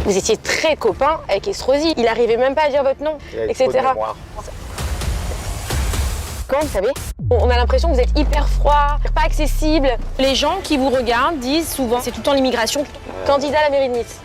Vous étiez très copain avec Estrosi. Il arrivait même pas à dire votre nom, etc. Comment vous savez? On a l'impression que vous êtes hyper froid, pas accessible. Les gens qui vous regardent disent souvent c'est tout le temps l'immigration. Candidat à la mairie de Nice.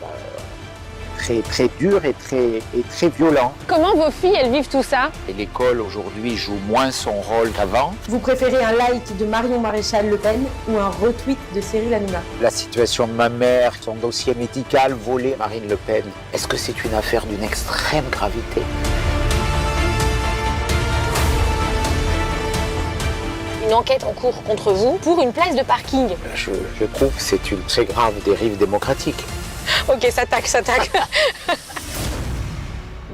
Très dur et très violent. Comment vos filles, elles vivent tout ça? Et l'école aujourd'hui joue moins son rôle qu'avant. Vous préférez un like de Marion Maréchal Le Pen ou un retweet de Cyril Hanouna? La situation de ma mère, son dossier médical volé, Marine Le Pen, est-ce que c'est une affaire d'une extrême gravité? Une enquête en cours contre vous pour une place de parking. Je trouve que c'est une très grave dérive démocratique. Ok, ça tac.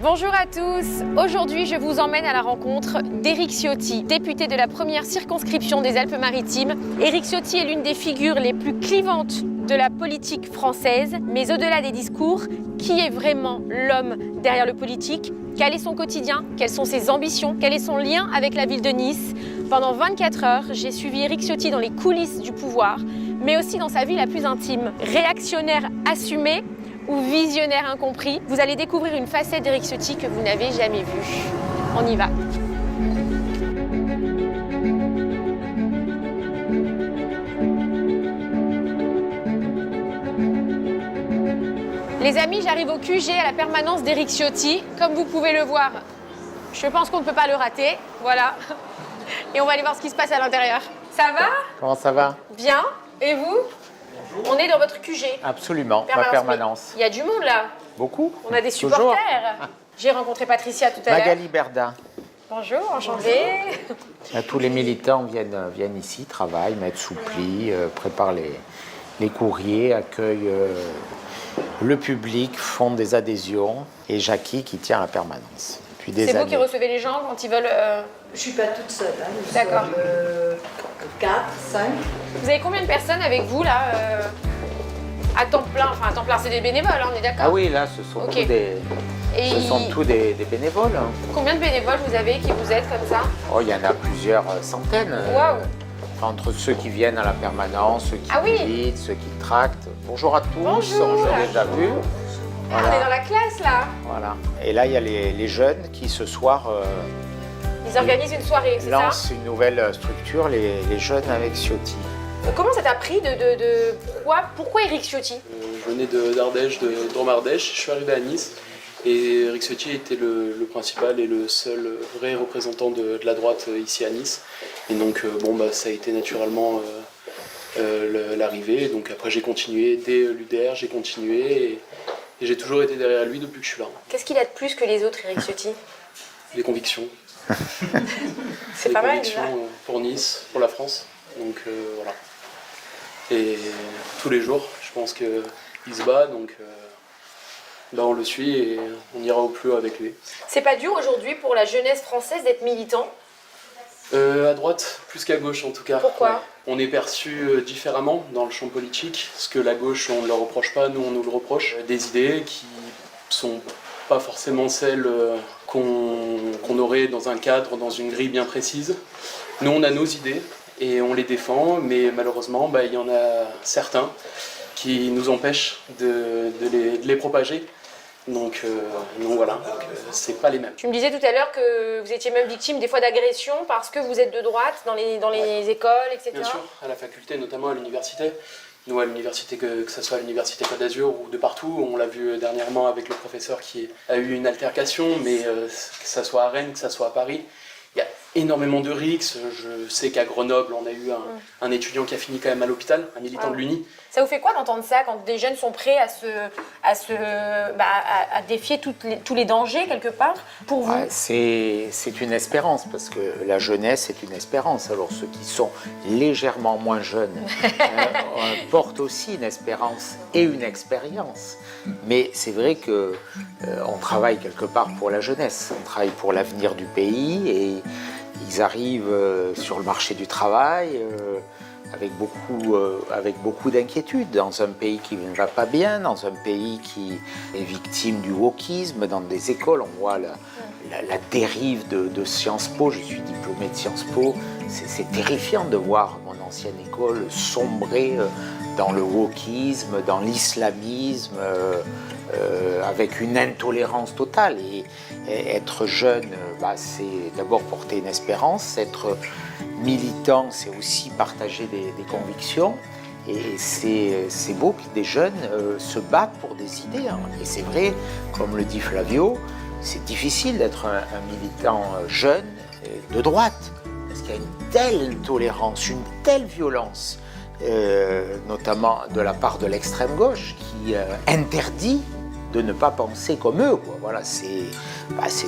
Bonjour à tous. Aujourd'hui, je vous emmène à la rencontre d'Éric Ciotti, député de la première circonscription des Alpes-Maritimes. Éric Ciotti est l'une des figures les plus clivantes de la politique française, mais au-delà des discours, qui est vraiment l'homme derrière le politique? Quel est son quotidien? Quelles sont ses ambitions? Quel est son lien avec la ville de Nice? Pendant 24 heures, j'ai suivi Éric Ciotti dans les coulisses du pouvoir, mais aussi dans sa vie la plus intime. Réactionnaire assumé ou visionnaire incompris, vous allez découvrir une facette d'Éric Ciotti que vous n'avez jamais vue. On y va. Les amis, j'arrive au QG à la permanence d'Éric Ciotti. Comme vous pouvez le voir, je pense qu'on ne peut pas le rater. Voilà. Et on va aller voir ce qui se passe à l'intérieur. Ça va? Comment ça va? Bien. Et vous? Bonjour. On est dans votre QG. Absolument, ma permanence. Il y a du monde là. Beaucoup. On a des supporters. J'ai rencontré Patricia tout à l'heure. Magali Berda. Bonjour, enchantée. Tous les militants viennent ici, travaillent, mettent sous pli, préparent les courriers, accueillent le public, font des adhésions. Et Jackie qui tient la permanence. C'est vous qui recevez les gens quand ils veulent... Je suis pas toute seule. Hein. D'accord. 4, 5. Vous avez combien de personnes avec vous là à temps plein? Enfin, à temps plein, c'est des bénévoles, hein, on est d'accord? Ah oui, là, ce sont tous des bénévoles. Hein. Combien de bénévoles vous avez qui vous aident comme ça? Oh, il y en a plusieurs centaines. Waouh! Entre ceux qui viennent à la permanence, ceux qui militent, ceux qui tractent. Bonjour à tous, bonjour. Je l'ai déjà vu. Voilà. On est dans la classe là. Voilà. Et là, il y a les jeunes qui ce soir ils organisent une soirée, c'est ça? Lancent une nouvelle structure, les jeunes avec Ciotti. Comment ça t'a pris pourquoi Éric Ciotti? Je venais d'Ardèche, de Drôme-Ardèche. Je suis arrivé à Nice et Éric Ciotti était le principal et le seul vrai représentant de la droite ici à Nice. Et donc ça a été naturellement l'arrivée. Donc après j'ai continué dès l'UDR, j'ai continué et j'ai toujours été derrière lui depuis que je suis là. Qu'est-ce qu'il a de plus que les autres, Éric Ciotti? Les convictions. C'est pas mal, convictions pour Nice, pour la France. Donc voilà. Et tous les jours, je pense qu'il se bat, donc on le suit et on ira au plus haut avec lui. C'est pas dur aujourd'hui pour la jeunesse française d'être militant? À droite, plus qu'à gauche en tout cas. Pourquoi? Ouais. On est perçu différemment dans le champ politique, ce que la gauche on ne le reproche pas, nous on nous le reproche. Des idées qui sont pas forcément celles qu'on aurait dans un cadre, dans une grille bien précise. Nous on a nos idées et on les défend, mais malheureusement il y en a certains qui nous empêchent de les propager. Donc voilà, c'est pas les mêmes. Tu me disais tout à l'heure que vous étiez même victime des fois d'agressions parce que vous êtes de droite dans les écoles, etc. Bien sûr, à la faculté, notamment à l'université. Nous, à l'université, que ce soit à l'université Côte d'Azur ou de partout, on l'a vu dernièrement avec le professeur qui a eu une altercation, mais que ça soit à Rennes, que ça soit à Paris, il y a énormément de rixes. Je sais qu'à Grenoble, on a eu un étudiant qui a fini quand même à l'hôpital, un militant de l'Uni. Ça vous fait quoi d'entendre ça quand des jeunes sont prêts à défier tous les dangers quelque part pour vous? C'est une espérance parce que la jeunesse est une espérance. Alors ceux qui sont légèrement moins jeunes portent aussi une espérance et une expérience. Mais c'est vrai que on travaille quelque part pour la jeunesse, on travaille pour l'avenir du pays et ils arrivent sur le marché du travail avec beaucoup d'inquiétudes, dans un pays qui ne va pas bien, dans un pays qui est victime du wokisme, dans des écoles, on voit la dérive de Sciences Po. Je suis diplômé de Sciences Po, c'est terrifiant de voir mon ancienne école sombrer dans le wokisme, dans l'islamisme, avec une intolérance totale. Et être jeune, c'est d'abord porter une espérance. Être militant, c'est aussi partager des convictions. Et c'est beau que des jeunes se battent pour des idées. Hein. Et c'est vrai, comme le dit Flavio, c'est difficile d'être un militant jeune de droite. Parce qu'il y a une telle intolérance, une telle violence, notamment de la part de l'extrême gauche, qui interdit de ne pas penser comme eux. Quoi. Voilà, c'est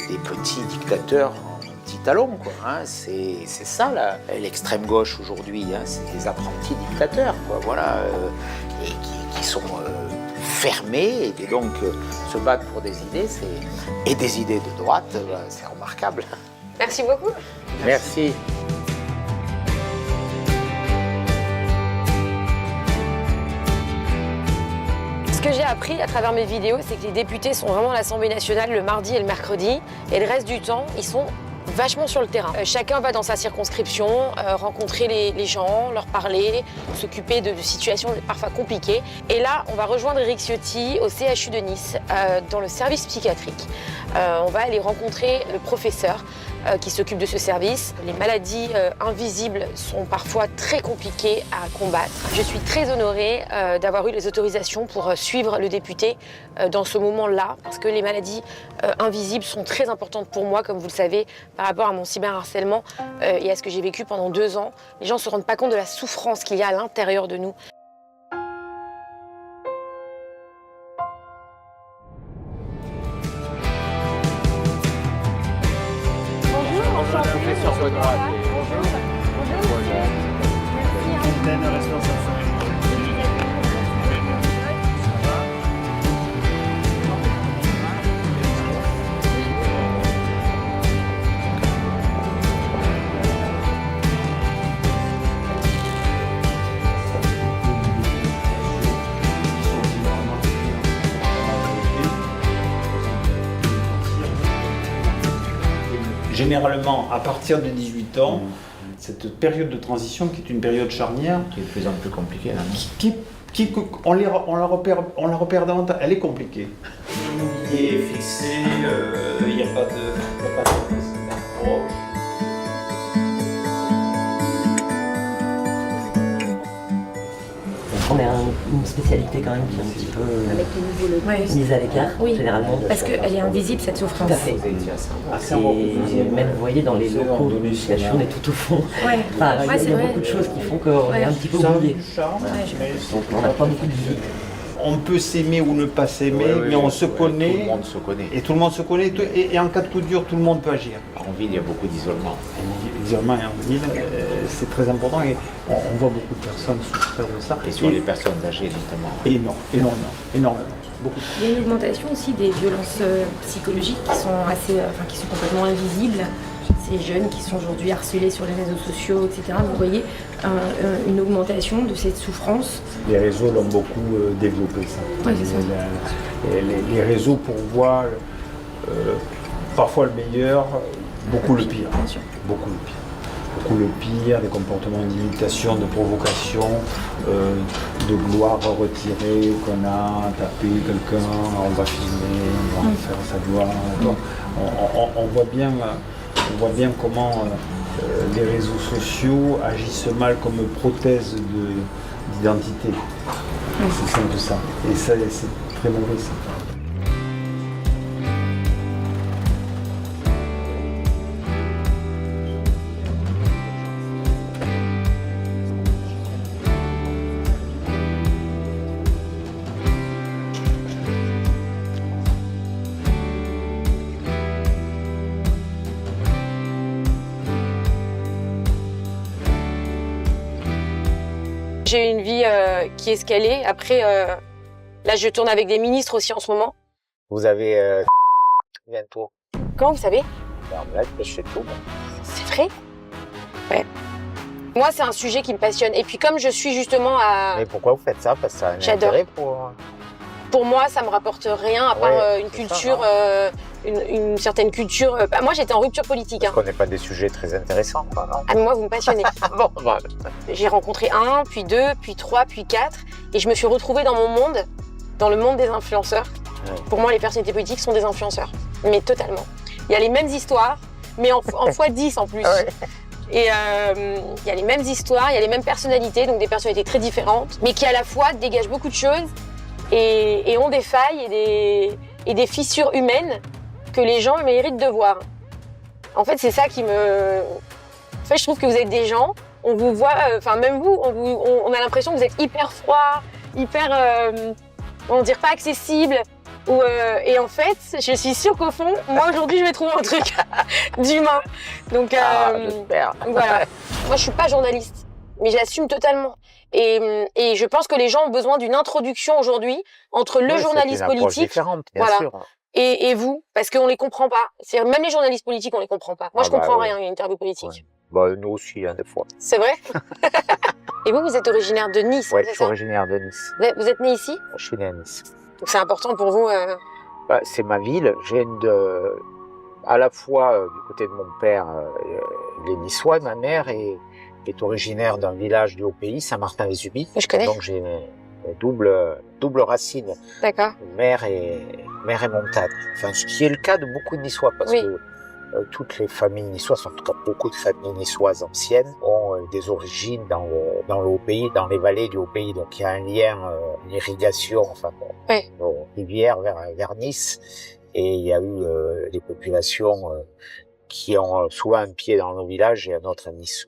des petits dictateurs en petits talons. Quoi, hein. C'est ça l'extrême gauche aujourd'hui. Hein. C'est des apprentis dictateurs. Quoi, voilà, et qui sont fermés. Et donc se battre pour des idées, et des idées de droite, c'est remarquable. Merci beaucoup. Merci. Ce que j'ai appris à travers mes vidéos, c'est que les députés sont vraiment à l'Assemblée nationale le mardi et le mercredi, et le reste du temps, ils sont vachement sur le terrain. Chacun va dans sa circonscription, rencontrer les gens, leur parler, s'occuper de situations parfois compliquées. Et là, on va rejoindre Éric Ciotti au CHU de Nice, dans le service psychiatrique. On va aller rencontrer le professeur qui s'occupe de ce service. Les maladies invisibles sont parfois très compliquées à combattre. Je suis très honorée d'avoir eu les autorisations pour suivre le député dans ce moment-là, parce que les maladies invisibles sont très importantes pour moi, comme vous le savez, par rapport à mon cyberharcèlement et à ce que j'ai vécu pendant 2 ans. Les gens ne se rendent pas compte de la souffrance qu'il y a à l'intérieur de nous. Sur votre droite. Généralement, à partir de 18 ans, cette période de transition qui est une période charnière, Qui est de plus en plus compliqué. Là. on la repère davantage, elle est compliquée. Il est fixé, il n'y a pas de On est une spécialité quand même qui est un petit peu mise à l'écart, généralement. Parce qu'elle est invisible, cette souffrance. Tout à fait. Et même, vous voyez, dans les locaux de musculation, on est tout au fond. Ouais. Enfin, il y a c'est vrai. beaucoup de choses qui font qu'on est un petit peu oublié. Donc on n'a pas beaucoup de visite. On peut s'aimer ou ne pas s'aimer, mais on se connaît. Tout le monde se connaît. Et tout le monde se connaît. Et en cas de coup dur, tout le monde peut agir. En ville, il y a beaucoup d'isolement. L'isolement en ville, c'est très important et on voit beaucoup de personnes souffrir de ça. Et sur les personnes âgées, notamment. Énormément. Beaucoup. Il y a une augmentation aussi des violences psychologiques qui sont complètement invisibles. Ces jeunes qui sont aujourd'hui harcelés sur les réseaux sociaux, etc. Vous voyez une augmentation de cette souffrance. Les réseaux l'ont beaucoup développé, ça. Ouais, c'est ça. Les réseaux pour voir parfois le meilleur, beaucoup le pire. Bien sûr. Beaucoup le pire. Beaucoup le pire, des comportements d'imitation, de provocation, de gloire retirée, qu'on a tapé quelqu'un, on va filmer, on va faire sa gloire. On voit bien comment les réseaux sociaux agissent mal comme prothèse d'identité. C'est simple ça. Et ça, c'est très mauvais ça. J'ai une vie qui est escalée. Après, là, je tourne avec des ministres aussi en ce moment. Vous avez bientôt. Comment vous savez? Là, je fais tout. C'est vrai? Ouais. Moi, c'est un sujet qui me passionne. Et puis, comme je suis justement à... Mais pourquoi vous faites ça? Parce que ça a un J'adore. intérêt pour... Pour moi, ça me rapporte rien à part une culture, une certaine culture. Moi, j'étais en rupture politique. Hein. On n'est pas des sujets très intéressants, quoi, non? Ah, mais moi, vous me passionnez. Bon, bah, J'ai rencontré 1, puis 2, puis 3, puis 4. Et je me suis retrouvée dans mon monde, dans le monde des influenceurs. Pour moi, les personnalités politiques sont des influenceurs, mais totalement. Il y a les mêmes histoires, mais en fois 10 en plus. Et il y a les mêmes histoires, il y a les mêmes personnalités, donc des personnalités très différentes, mais qui à la fois dégagent beaucoup de choses et ont des failles et des fissures humaines que les gens méritent de voir. En fait, c'est ça qui me... En fait, je trouve que vous êtes des gens, on vous voit, même vous, on a l'impression que vous êtes hyper froid, hyper, on dirait pas accessible. Et en fait, je suis sûre qu'au fond, moi aujourd'hui, je vais trouver un truc d'humain. Donc, j'espère. Voilà. Moi, je suis pas journaliste, mais j'assume totalement. Et je pense que les gens ont besoin d'une introduction aujourd'hui entre le journaliste politique, différente, bien sûr. Et vous, parce qu'on les comprend pas. C'est-à-dire, même les journalistes politiques, on les comprend pas. Moi, je comprends rien à une interview politique. Ouais. Bah, nous aussi, des fois. C'est vrai. Et vous êtes originaire de Nice, Ouais, c'est je suis ça? originaire de Nice. Vous êtes né ici? Je suis né à Nice. Donc c'est important pour vous. Bah, c'est ma ville. J'ai à la fois du côté de mon père, il est niçois, ma mère est originaire d'un village du Haut-Pays, Saint-Martin-les-Ubis. Je connais. Donc j'ai double racine, D'accord. mer et montagne. Enfin, ce qui est le cas de beaucoup de Niçois, parce que toutes les familles niçoises, en tout cas beaucoup de familles niçoises anciennes, ont des origines dans le Haut-Pays, dans les vallées du Haut-Pays. Donc il y a un lien, une irrigation, nos rivières vers Nice. Et il y a eu des populations qui ont souvent un pied dans nos villages et un autre à Nice.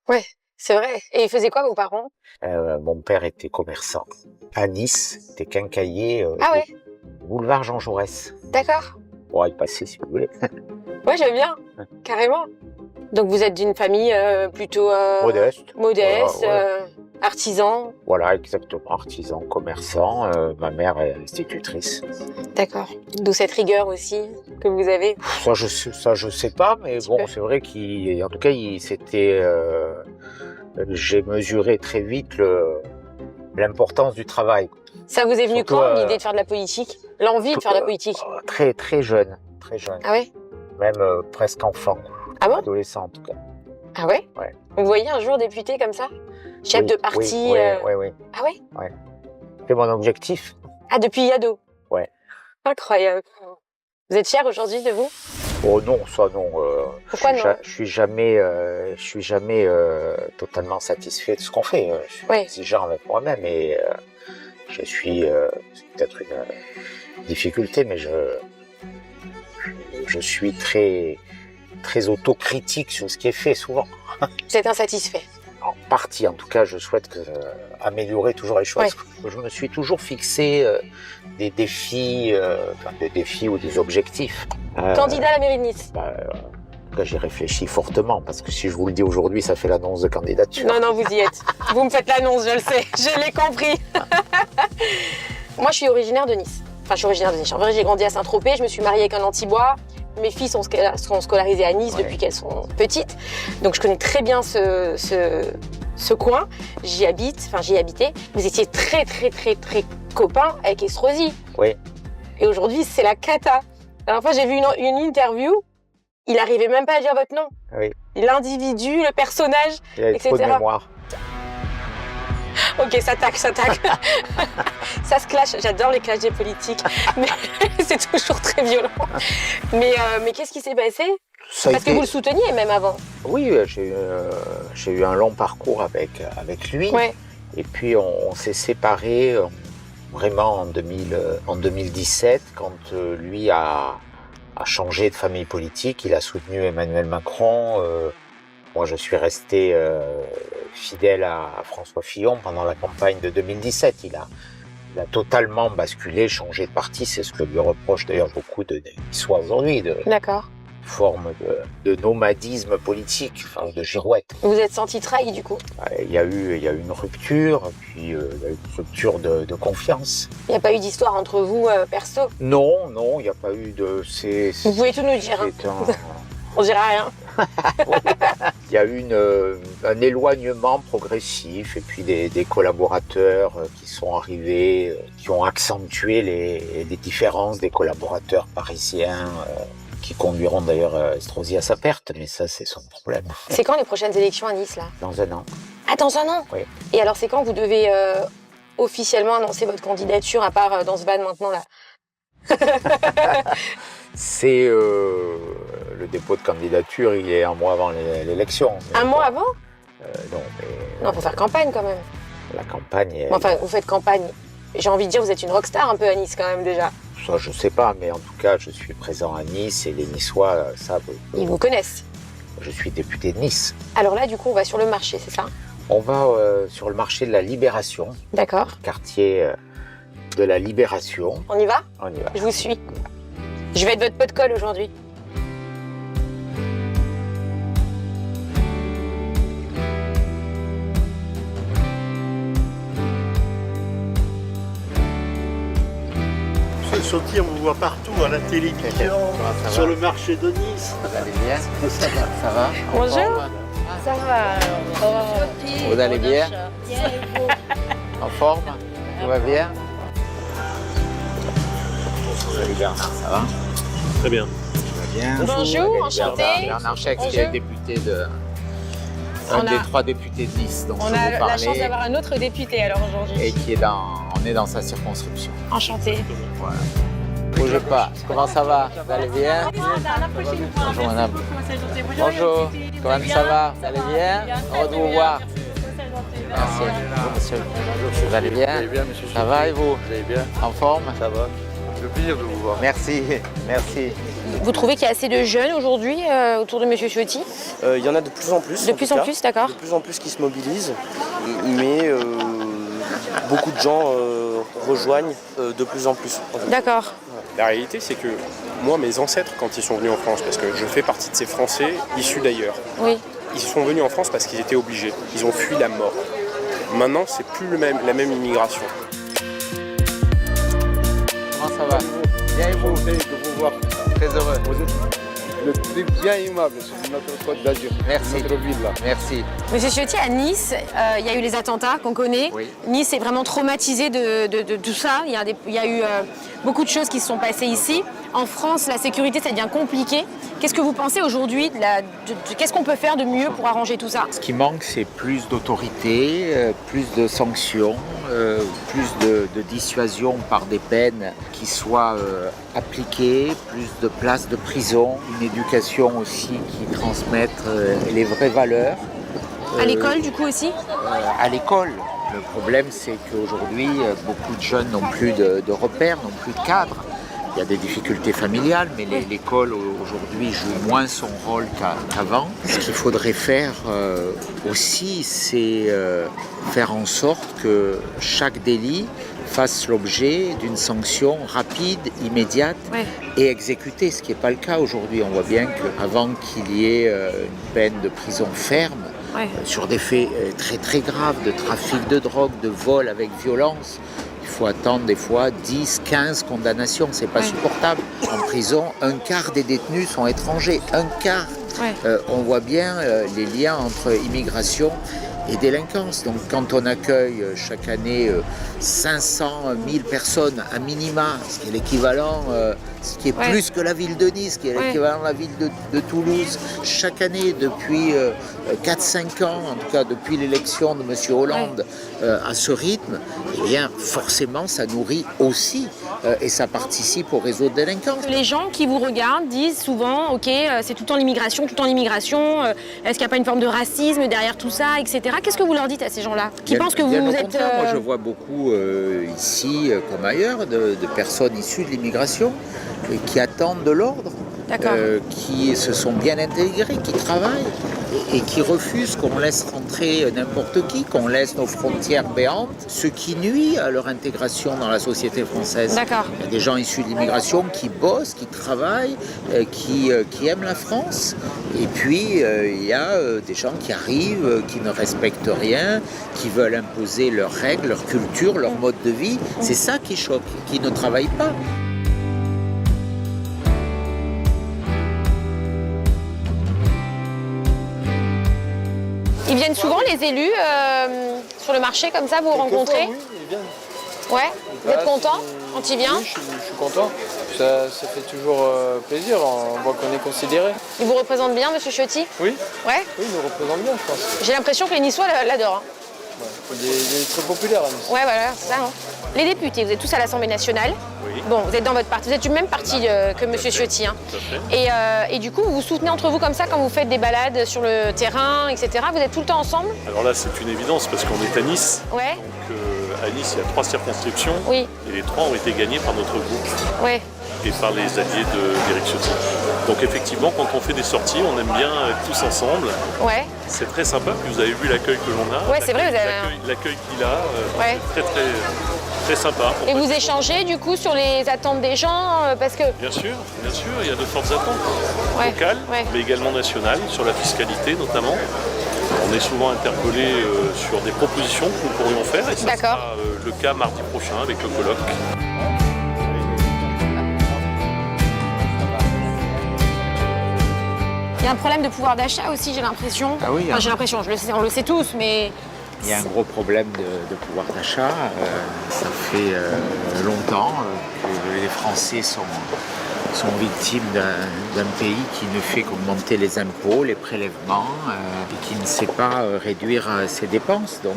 Ouais, c'est vrai. Et ils faisaient quoi, vos parents? Mon père était commerçant à Nice, était quincaillier, boulevard Jean Jaurès. D'accord. On pourra y passer si vous voulez. Ouais, j'aime bien, carrément. Donc vous êtes d'une famille plutôt Modeste. Voilà, artisan. Voilà, exactement, artisan, commerçant. Ma mère est institutrice. D'accord. D'où cette rigueur aussi que vous avez. Ça je sais pas, mais bon, c'est vrai qu'en tout cas, j'ai mesuré très vite l'importance du travail. Ça vous est venu quand, l'idée de faire de la politique? L'envie de faire de la politique? Très, très jeune. Ah ouais? Même presque enfant. Ah bon? Adolescent, en tout cas. Ah ouais? Ouais. Vous voyez un jour député comme ça? Chef de parti? Oui. Ah ouais? Ouais. C'est mon objectif. Ah, depuis ado? Ouais. Incroyable. Vous êtes fier aujourd'hui de vous? Oh non, ça non. Pourquoi non? Je suis jamais totalement satisfait de ce qu'on fait. Je suis exigeant avec moi-même et je suis c'est peut-être une difficulté, mais je suis très très autocritique sur ce qui est fait souvent. Vous êtes insatisfait? En partie, en tout cas, je souhaite améliorer toujours les choses. Ouais. Je me suis toujours fixé des défis ou des objectifs. Candidat à la mairie de Nice? J'y réfléchis fortement, parce que si je vous le dis aujourd'hui, ça fait l'annonce de candidature. Non, vous y êtes. Vous me faites l'annonce, je le sais, je l'ai compris. Moi, je suis originaire de Nice. Enfin, je suis originaire de Nice. En vrai, j'ai grandi à Saint-Tropez, je me suis mariée avec un Antibois. Mes filles sont scolarisées à Nice depuis qu'elles sont petites. Donc, je connais très bien ce coin. J'y habitais. Vous étiez très, très, très, très copains avec Estrosi. Oui. Et aujourd'hui, c'est la cata. La dernière fois, j'ai vu une interview. Il n'arrivait même pas à dire votre nom. Oui. L'individu, le personnage, il a etc. trop de mémoire. Ok, ça tac. Ça se clash. J'adore les clashs des politiques, mais c'est toujours très violent. Mais qu'est-ce qui s'est passé? Parce que vous le souteniez même avant. Oui, j'ai eu un long parcours avec lui. Ouais. Et puis on s'est séparés vraiment en 2017 quand lui a changé de famille politique. Il a soutenu Emmanuel Macron. Moi, je suis resté fidèle à François Fillon pendant la campagne de 2017. Il a totalement basculé, changé de parti. C'est ce que lui reprochent d'ailleurs beaucoup de Niçois aujourd'hui. D'accord. Forme de nomadisme politique, enfin de girouette. Vous vous êtes senti trahi du coup? Il y a eu une rupture, puis il y a eu une rupture de confiance. Il n'y a pas eu d'histoire entre vous perso? Non, il n'y a pas eu de... Vous pouvez tout nous dire. On dira rien. Il y a eu un éloignement progressif et puis des collaborateurs qui sont arrivés, qui ont accentué les différences des collaborateurs parisiens qui conduiront d'ailleurs Estrosi à sa perte, mais ça c'est son problème. C'est quand les prochaines élections à Nice là? Dans un an. Ah, dans un an? Oui. Et alors c'est quand vous devez officiellement annoncer votre candidature, à part dans ce van maintenant là? C'est le dépôt de candidature, il est un mois avant l'élection. Un mois avant? Non, mais Non, faut faire campagne quand même. la campagne est... Enfin, vous faites campagne. J'ai envie de dire, vous êtes une rockstar un peu à Nice quand même déjà. Ça, je sais pas, mais en tout cas, je suis présent à Nice et les Niçois savent que Ils vous connaissent. je suis député de Nice. Alors là, du coup, on va sur le marché, c'est ça? On va sur le marché de la Libération, D'accord. quartier de la Libération. On y va? On y va. Je vous suis. Je vais être votre pot de colle aujourd'hui. Monsieur Ciotti, on vous voit partout, à la télévision, Ça sur va le marché de Nice. Vous allez bien? Ça va? En Bonjour. forme? Ça va. Vous allez bien? En forme? Tout va bien? Salut Bernard, ça va? Très bien. Tout va bien? Bonjour, enchanté. Bernard Chex, qui est député de... On Un des a- 3 députés de Nice dont On je a vous parlais. la chance d'avoir un autre député alors aujourd'hui. Et qui est on est dans sa circonscription. Enchanté. Voilà. Bougez pas. Comment ça va? Vous allez bien? Bonjour madame. Bonjour. Comment ça va? Vous allez bien? Heureux de vous voir. Merci. Bonjour monsieur. Vous allez bien? monsieur Ça va et vous? Vous allez bien? En forme? Ça va. Le plaisir de vous voir. Merci. Merci. Vous trouvez qu'il y a assez de jeunes aujourd'hui autour de Monsieur Ciotti? Il y en a de plus en plus. De en plus tout en cas. plus, d'accord. De plus en plus qui se mobilisent. Mais beaucoup de gens rejoignent de plus en plus. D'accord. La réalité, c'est que moi, mes ancêtres, quand ils sont venus en France, parce que je fais partie de ces Français issus d'ailleurs, Oui. ils sont venus en France parce qu'ils étaient obligés. Ils ont fui la mort. Maintenant, c'est plus la même immigration. Comment ça va? Bien et vous? de vous voir. Très heureux. Vous êtes le plus bien aimable sur notre Côte d'Azur. Merci. Notre ville là. Merci. Monsieur Ciotti, à Nice, il y a eu les attentats qu'on connaît. Oui. Nice est vraiment traumatisé de tout ça. Il y a eu beaucoup de choses qui se sont passées ici. En France, la sécurité, ça devient compliqué. Qu'est-ce que vous pensez aujourd'hui qu'est-ce qu'on peut faire de mieux pour arranger tout ça? Ce qui manque, c'est plus d'autorité, plus de sanctions, plus de dissuasion par des peines qui soient appliquées, plus de places de prison, une éducation aussi qui transmette les vraies valeurs. À l'école, du coup, aussi? À l'école. Le problème, c'est qu'aujourd'hui, beaucoup de jeunes n'ont plus de repères, n'ont plus de cadre. Il y a des difficultés familiales, mais l'école aujourd'hui joue moins son rôle qu'avant. Ce qu'il faudrait faire aussi, c'est faire en sorte que chaque délit fasse l'objet d'une sanction rapide, immédiate et exécutée, ce qui n'est pas le cas aujourd'hui. On voit bien qu'avant qu'il y ait une peine de prison ferme, sur des faits très très graves de trafic de drogue, de vol avec violence, il faut attendre des fois 10, 15 condamnations, c'est pas supportable. En prison, un quart des détenus sont étrangers, un quart. On voit bien les liens entre immigration et délinquance. Donc quand on accueille chaque année 500 000 personnes à minima, ce qui est l'équivalent, ce qui est plus que la ville de Nice, qui est l'équivalent de la ville de Toulouse, chaque année depuis 4-5 ans, en tout cas depuis l'élection de M. Hollande, à ce rythme, eh bien forcément ça nourrit aussi et ça participe au réseau de délinquance. Les gens qui vous regardent disent souvent, ok, c'est tout le temps l'immigration, est-ce qu'il n'y a pas une forme de racisme derrière tout ça, etc. Qu'est-ce que vous leur dites à ces gens-là qui pensent que vous êtes... Moi je vois beaucoup ici comme ailleurs de personnes issues de l'immigration qui attendent de l'ordre, qui se sont bien intégrés, qui travaillent et qui refusent qu'on laisse rentrer n'importe qui, qu'on laisse nos frontières béantes, ce qui nuit à leur intégration dans la société française. Il y a des gens issus de l'immigration qui bossent, qui travaillent, qui aiment la France. Et puis il y a des gens qui arrivent, qui ne respectent rien, qui veulent imposer leurs règles, leur culture, leur mode de vie. C'est ça qui choque, qui ne travaillent pas. Ils viennent souvent, les élus, sur le marché comme ça, vous rencontrez? Oui, il vient. Ouais. Vous êtes content quand il vient? Oui, je suis content. Ça fait toujours plaisir. On voit qu'on est considéré. Il vous représente bien, Monsieur Ciotti? Oui. Ouais. Oui, il nous représente bien, je pense. J'ai l'impression que les Niçois l'adorent. Il est très populaire à Nice. Ouais, voilà, c'est ça. Hein. les députés, vous êtes tous à l'Assemblée nationale. Oui. Bon, vous êtes dans votre parti, vous êtes du même parti que M. Ciotti. Hein. Tout à fait. Et du coup, vous vous soutenez entre vous comme ça quand vous faites des balades sur le terrain, etc. Vous êtes tout le temps ensemble? Alors là, c'est une évidence parce qu'on est à Nice. Ouais. Donc à Nice, il y a 3 circonscriptions. Oui. Et les 3 ont été gagnés par notre groupe. Ouais. Et par les alliés d'Éric Ciotti. Donc effectivement, quand on fait des sorties, on aime bien être tous ensemble. Ouais. C'est très sympa, puis vous avez vu l'accueil que l'on a. Ouais, c'est vrai, vous avez l'accueil qu'il a, ouais. c'est très sympa. Et vous échangez du coup sur les attentes des gens parce que... Bien sûr, il y a de fortes attentes locales, mais également nationales, sur la fiscalité notamment. On est souvent interpellé sur des propositions que nous pourrions faire, et ça sera le cas mardi prochain avec le colloque. Il y a un problème de pouvoir d'achat aussi, j'ai l'impression. Ah oui, enfin, j'ai l'impression, on le sait tous, mais... Il y a un gros problème de pouvoir d'achat. Ça fait longtemps que les Français sont victimes d'un pays qui ne fait qu'augmenter les impôts, les prélèvements, et qui ne sait pas réduire ses dépenses. Donc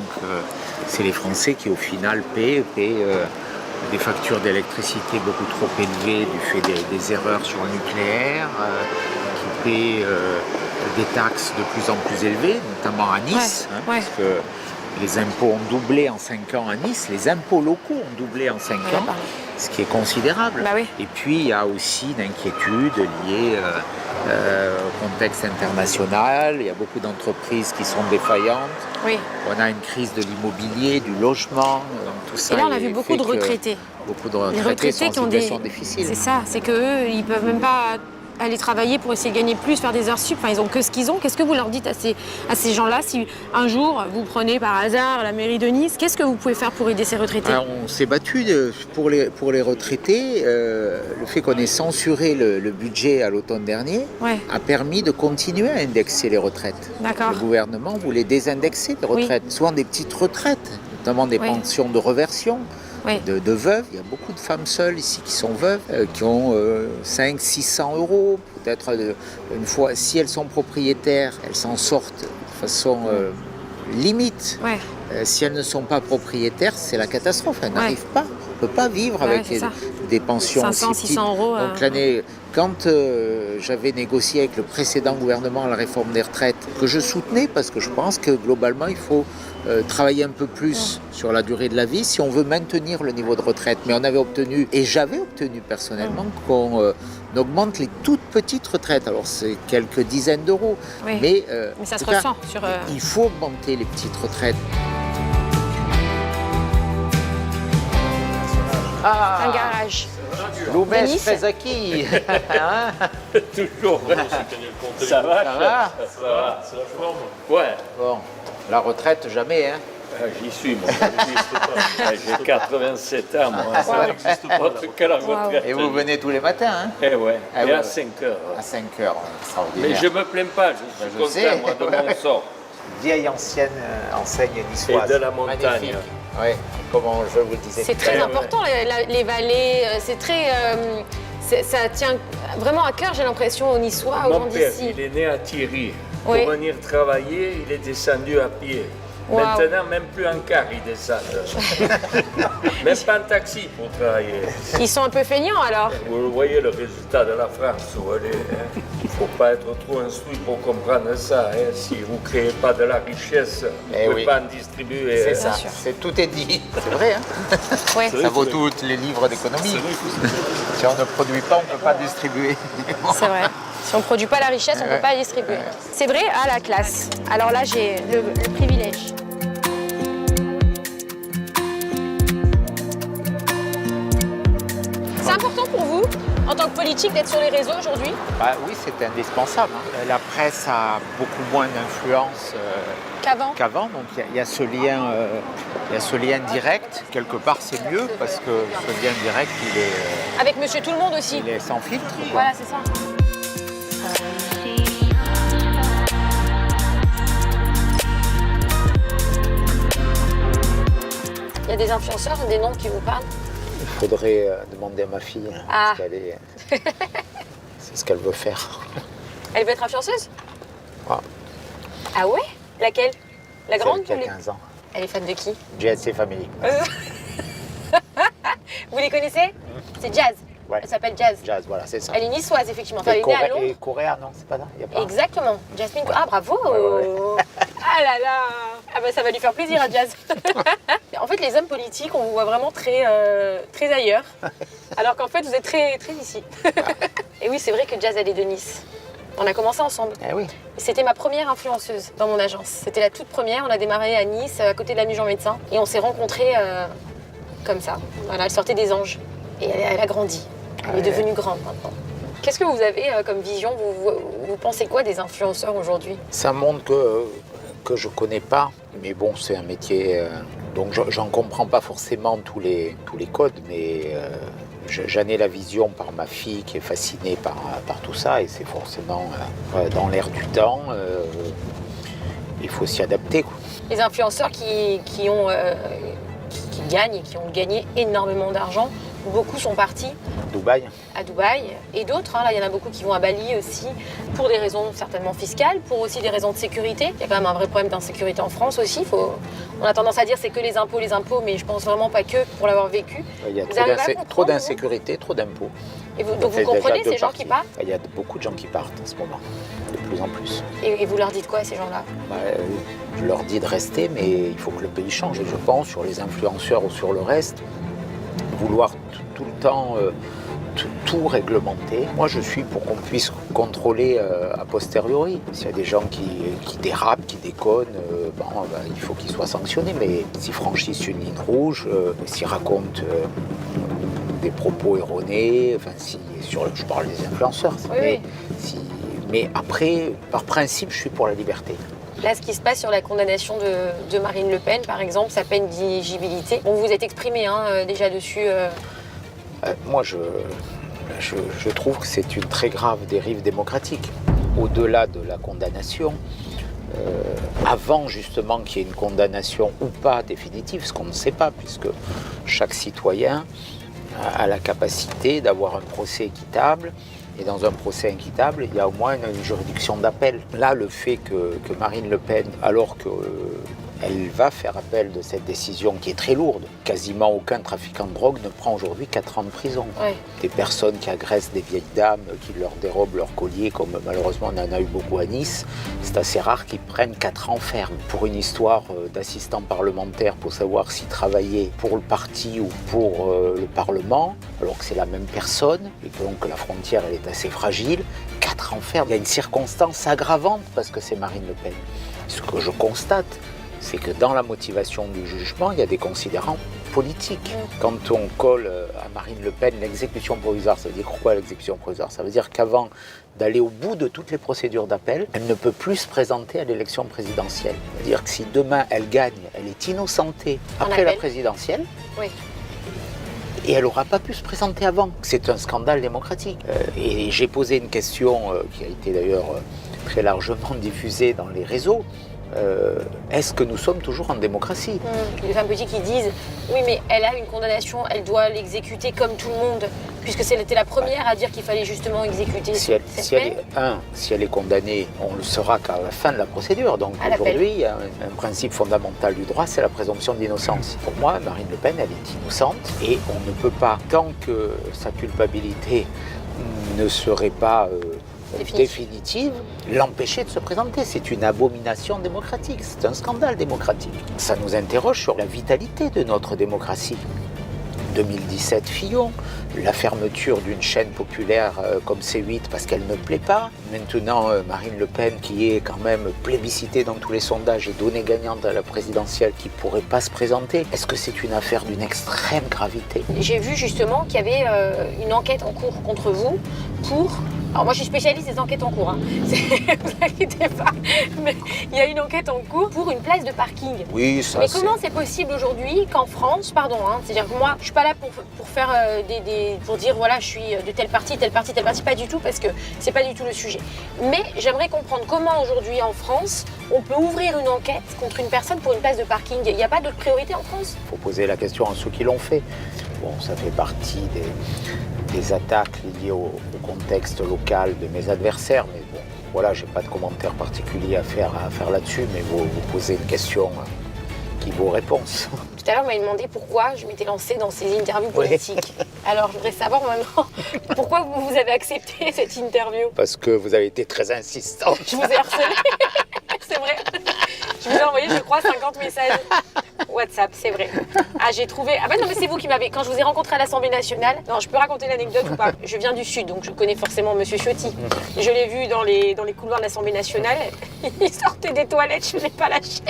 c'est les Français qui au final paient des factures d'électricité beaucoup trop élevées du fait des erreurs sur le nucléaire, qui paient des taxes de plus en plus élevées, notamment à Nice, parce que les impôts ont doublé en 5 ans à Nice, les impôts locaux ont doublé en 5 ans, ce qui est considérable. Bah oui. Et puis il y a aussi d'inquiétudes liées au contexte international, il y a beaucoup d'entreprises qui sont défaillantes, on a une crise de l'immobilier, du logement, donc tout ça. Et là on a vu beaucoup de retraités. Beaucoup de retraités sont en situation difficile. C'est ça, c'est qu'eux, ils peuvent même pas aller travailler pour essayer de gagner plus, faire des heures sup, enfin ils ont que ce qu'ils ont. Qu'est-ce que vous leur dites à ces gens-là si un jour vous prenez par hasard la mairie de Nice, qu'est-ce que vous pouvez faire pour aider ces retraités? Alors, on s'est battu pour les retraités. Le fait qu'on ait censuré le budget à l'automne dernier a permis de continuer à indexer les retraites. D'accord. Le gouvernement voulait désindexer les retraites, souvent des petites retraites, notamment des pensions de reversion. De veuves, il y a beaucoup de femmes seules ici qui sont veuves, qui ont 500-600 euros, peut-être une fois, si elles sont propriétaires, elles s'en sortent de façon limite. Si elles ne sont pas propriétaires, c'est la catastrophe, elles n'arrivent pas. On ne peut pas vivre avec des pensions 500-600 euros. Donc l'année, quand j'avais négocié avec le précédent gouvernement la réforme des retraites, que je soutenais parce que je pense que globalement il faut travailler un peu plus sur la durée de la vie si on veut maintenir le niveau de retraite. Mais on avait obtenu, et j'avais obtenu personnellement, qu'on augmente les toutes petites retraites. Alors c'est quelques dizaines d'euros, mais ça se ressent sur... Il faut augmenter les petites retraites. Un garage. Loubès Fezaki. Toujours. Ça va? C'est la forme. Ouais. Bon, la retraite, jamais, hein? J'y suis, moi. J'ai 87 ans, moi. Ça n'existe pas. Quelle retraite. Et vous venez tous les matins, hein? Eh ouais, et à 5 heures. À 5 heures, extraordinaire. Mais je ne me plains pas, je suis content, moi, de mon sort. Vieille ancienne enseigne niçoise. Et de la montagne. Magnifique. Oui, comme je vous le disais. C'est très important, les vallées, c'est très... ça tient vraiment à cœur, j'ai l'impression, aux Niçois, aux gens d'ici. Mon père, il est né à Thierry. Oui. Pour venir travailler, il est descendu à pied. Wow. Maintenant, même plus en car, il descend. Même pas en taxi pour travailler. Ils sont un peu feignants, alors? Vous voyez le résultat de la France où elle est. Il ne faut pas être trop instruit pour comprendre ça. Hein. Si vous ne créez pas de la richesse, vous ne pouvez pas en distribuer. C'est ça, tout est dit. C'est vrai, hein? Ça vaut tous les livres d'économie. Si on ne produit pas, on ne peut pas distribuer. C'est vrai. Si on ne produit pas la richesse, on ne peut pas la distribuer. C'est vrai, à la classe. Alors là, j'ai le privilège. C'est important pour vous, en tant que politique, d'être sur les réseaux aujourd'hui? Oui, c'est indispensable. Hein. La presse a beaucoup moins d'influence qu'avant. Donc il y a ce lien direct. Quelque part, c'est mieux parce que ce lien direct, il est... Avec Monsieur Tout-le-Monde aussi. Il est sans filtre. Voilà, c'est ça. Il y a des influenceurs, des noms qui vous parlent? Il faudrait demander à ma fille. Parce qu'elle est... c'est ce qu'elle veut faire. Elle veut être influenceuse? Ah. Ah ouais? Laquelle? La grande? Celle qui a 15 ans. Elle est fan de qui? GSC Family. Vous les connaissez? C'est Jazz. Ouais. Elle s'appelle Jazz. Jazz, voilà, c'est ça. Elle est niçoise, effectivement. Enfin, elle est née à Londres. Et Correa, non, c'est pas là, y a pas... Exactement. Jasmine. Ouais. Ah, bravo. Ouais. Ah là là. Ah bah ça va lui faire plaisir à Jazz. En fait, les hommes politiques, on vous voit vraiment très ailleurs. Alors qu'en fait, vous êtes très ici. Et oui, c'est vrai que Jazz, elle est de Nice. On a commencé ensemble. Eh oui. C'était ma première influenceuse dans mon agence. C'était la toute première. On a démarré à Nice, à côté de l'avenue Jean Médecin. Et on s'est rencontrés comme ça. Voilà, elle sortait des anges. Et elle a grandi. Elle est devenue grande maintenant. Qu'est-ce que vous avez comme vision? Vous pensez quoi des influenceurs aujourd'hui? C'est un monde que je connais pas. Mais bon, c'est un métier... donc j'en comprends pas forcément tous les codes. Mais j'en ai la vision par ma fille qui est fascinée par tout ça. Et c'est forcément dans l'air du temps. Il faut s'y adapter, quoi. Les influenceurs qui gagnent et qui ont gagné énormément d'argent, beaucoup sont partis à Dubaï et d'autres, là il y en a beaucoup qui vont à Bali aussi pour des raisons certainement fiscales, pour aussi des raisons de sécurité. Il y a quand même un vrai problème d'insécurité en France aussi. On a tendance à dire c'est que les impôts, mais je pense vraiment pas que pour l'avoir vécu. Il y a trop d'insécurité, trop d'impôts. Et donc vous comprenez ces gens qui partent? Il y a beaucoup de gens qui partent en ce moment, de plus en plus. Et vous leur dites quoi à ces gens-là? Je leur dis de rester, mais il faut que le pays change. Et je pense sur les influenceurs ou sur le reste, vouloir tout le temps tout réglementer. Moi, je suis pour qu'on puisse contrôler a posteriori. S'il y a des gens qui dérapent, qui déconnent, il faut qu'ils soient sanctionnés. Mais s'ils franchissent une ligne rouge, s'ils racontent des propos erronés, je parle des influenceurs, mais après, par principe, je suis pour la liberté. Là, ce qui se passe sur la condamnation de Marine Le Pen, par exemple, sa peine d'inéligibilité, vous vous êtes exprimé déjà dessus. Moi, je trouve que c'est une très grave dérive démocratique. Au-delà de la condamnation, avant justement qu'il y ait une condamnation ou pas définitive, ce qu'on ne sait pas, puisque chaque citoyen a la capacité d'avoir un procès équitable. Et dans un procès équitable, il y a au moins une juridiction d'appel. Là, le fait que Marine Le Pen, alors qu'elle va faire appel de cette décision qui est très lourde, quasiment aucun trafiquant de drogue ne prend aujourd'hui 4 ans de prison. Ouais. Des personnes qui agressent des vieilles dames, qui leur dérobent leur collier, comme malheureusement on en a eu beaucoup à Nice, c'est assez rare qu'ils prennent 4 ans ferme. Pour une histoire d'assistant parlementaire, pour savoir s'il travaillait pour le parti ou pour le Parlement, alors que c'est la même personne, et que donc la frontière elle est assez fragile, 4 ans ferme. Il y a une circonstance aggravante parce que c'est Marine Le Pen. Ce que je constate, c'est que dans la motivation du jugement, il y a des considérants politiques. Quand on colle à Marine Le Pen l'exécution provisoire, ça veut dire quoi l'exécution provisoire? Ça veut dire qu'avant d'aller au bout de toutes les procédures d'appel, elle ne peut plus se présenter à l'élection présidentielle. C'est-à-dire que si demain elle gagne, elle est innocentée après la présidentielle. Oui. Et elle n'aura pas pu se présenter avant. C'est un scandale démocratique. Et j'ai posé une question qui a été d'ailleurs très largement diffusée dans les réseaux. Est-ce que nous sommes toujours en démocratie? Les femmes politiques qui disent oui mais elle a une condamnation, elle doit l'exécuter comme tout le monde, puisque c'était la première à dire qu'il fallait justement exécuter si elle est condamnée, on le saura qu'à la fin de la procédure. Donc aujourd'hui, il y a un principe fondamental du droit, c'est la présomption d'innocence. Pour moi, Marine Le Pen, elle est innocente et on ne peut pas, tant que sa culpabilité ne serait pas définitive, l'empêcher de se présenter. C'est une abomination démocratique, c'est un scandale démocratique. Ça nous interroge sur la vitalité de notre démocratie. 2017 Fillon, la fermeture d'une chaîne populaire comme C8 parce qu'elle ne plaît pas. Maintenant Marine Le Pen qui est quand même plébiscitée dans tous les sondages et donnée gagnante à la présidentielle qui ne pourrait pas se présenter. Est-ce que c'est une affaire d'une extrême gravité? J'ai vu justement qu'il y avait une enquête en cours contre vous pour... Alors moi je suis spécialiste des enquêtes en cours, vous inquiétez pas, mais il y a une enquête en cours pour une place de parking. Oui, ça. Mais comment c'est possible aujourd'hui qu'en France, c'est-à-dire que moi je suis pas là pour faire pour dire voilà je suis de telle partie, pas du tout parce que c'est pas du tout le sujet. Mais j'aimerais comprendre comment aujourd'hui en France on peut ouvrir une enquête contre une personne pour une place de parking. Il n'y a pas d'autre priorité en France? Il faut poser la question à ceux qui l'ont fait. Bon, ça fait partie des attaques liées au contexte local de mes adversaires, mais bon, voilà, j'ai pas de commentaire particulier à faire là-dessus, mais vous posez une question vaut réponse. Tout à l'heure, vous m'avez demandé pourquoi je m'étais lancée dans ces interviews politiques. Alors, je voudrais savoir maintenant pourquoi vous avez accepté cette interview. Parce que vous avez été très insistante. Je vous ai harcelé, c'est vrai. Je vous ai envoyé, je crois, 50 messages WhatsApp, c'est vrai. Ah, j'ai trouvé... Ah bah non, mais c'est vous qui m'avez... Quand je vous ai rencontré à l'Assemblée nationale... Non, je peux raconter l'anecdote ou pas? Je viens du Sud, donc je connais forcément Monsieur Ciotti. Je l'ai vu dans les couloirs de l'Assemblée nationale. Il sortait des toilettes, je ne l'ai pas lâché.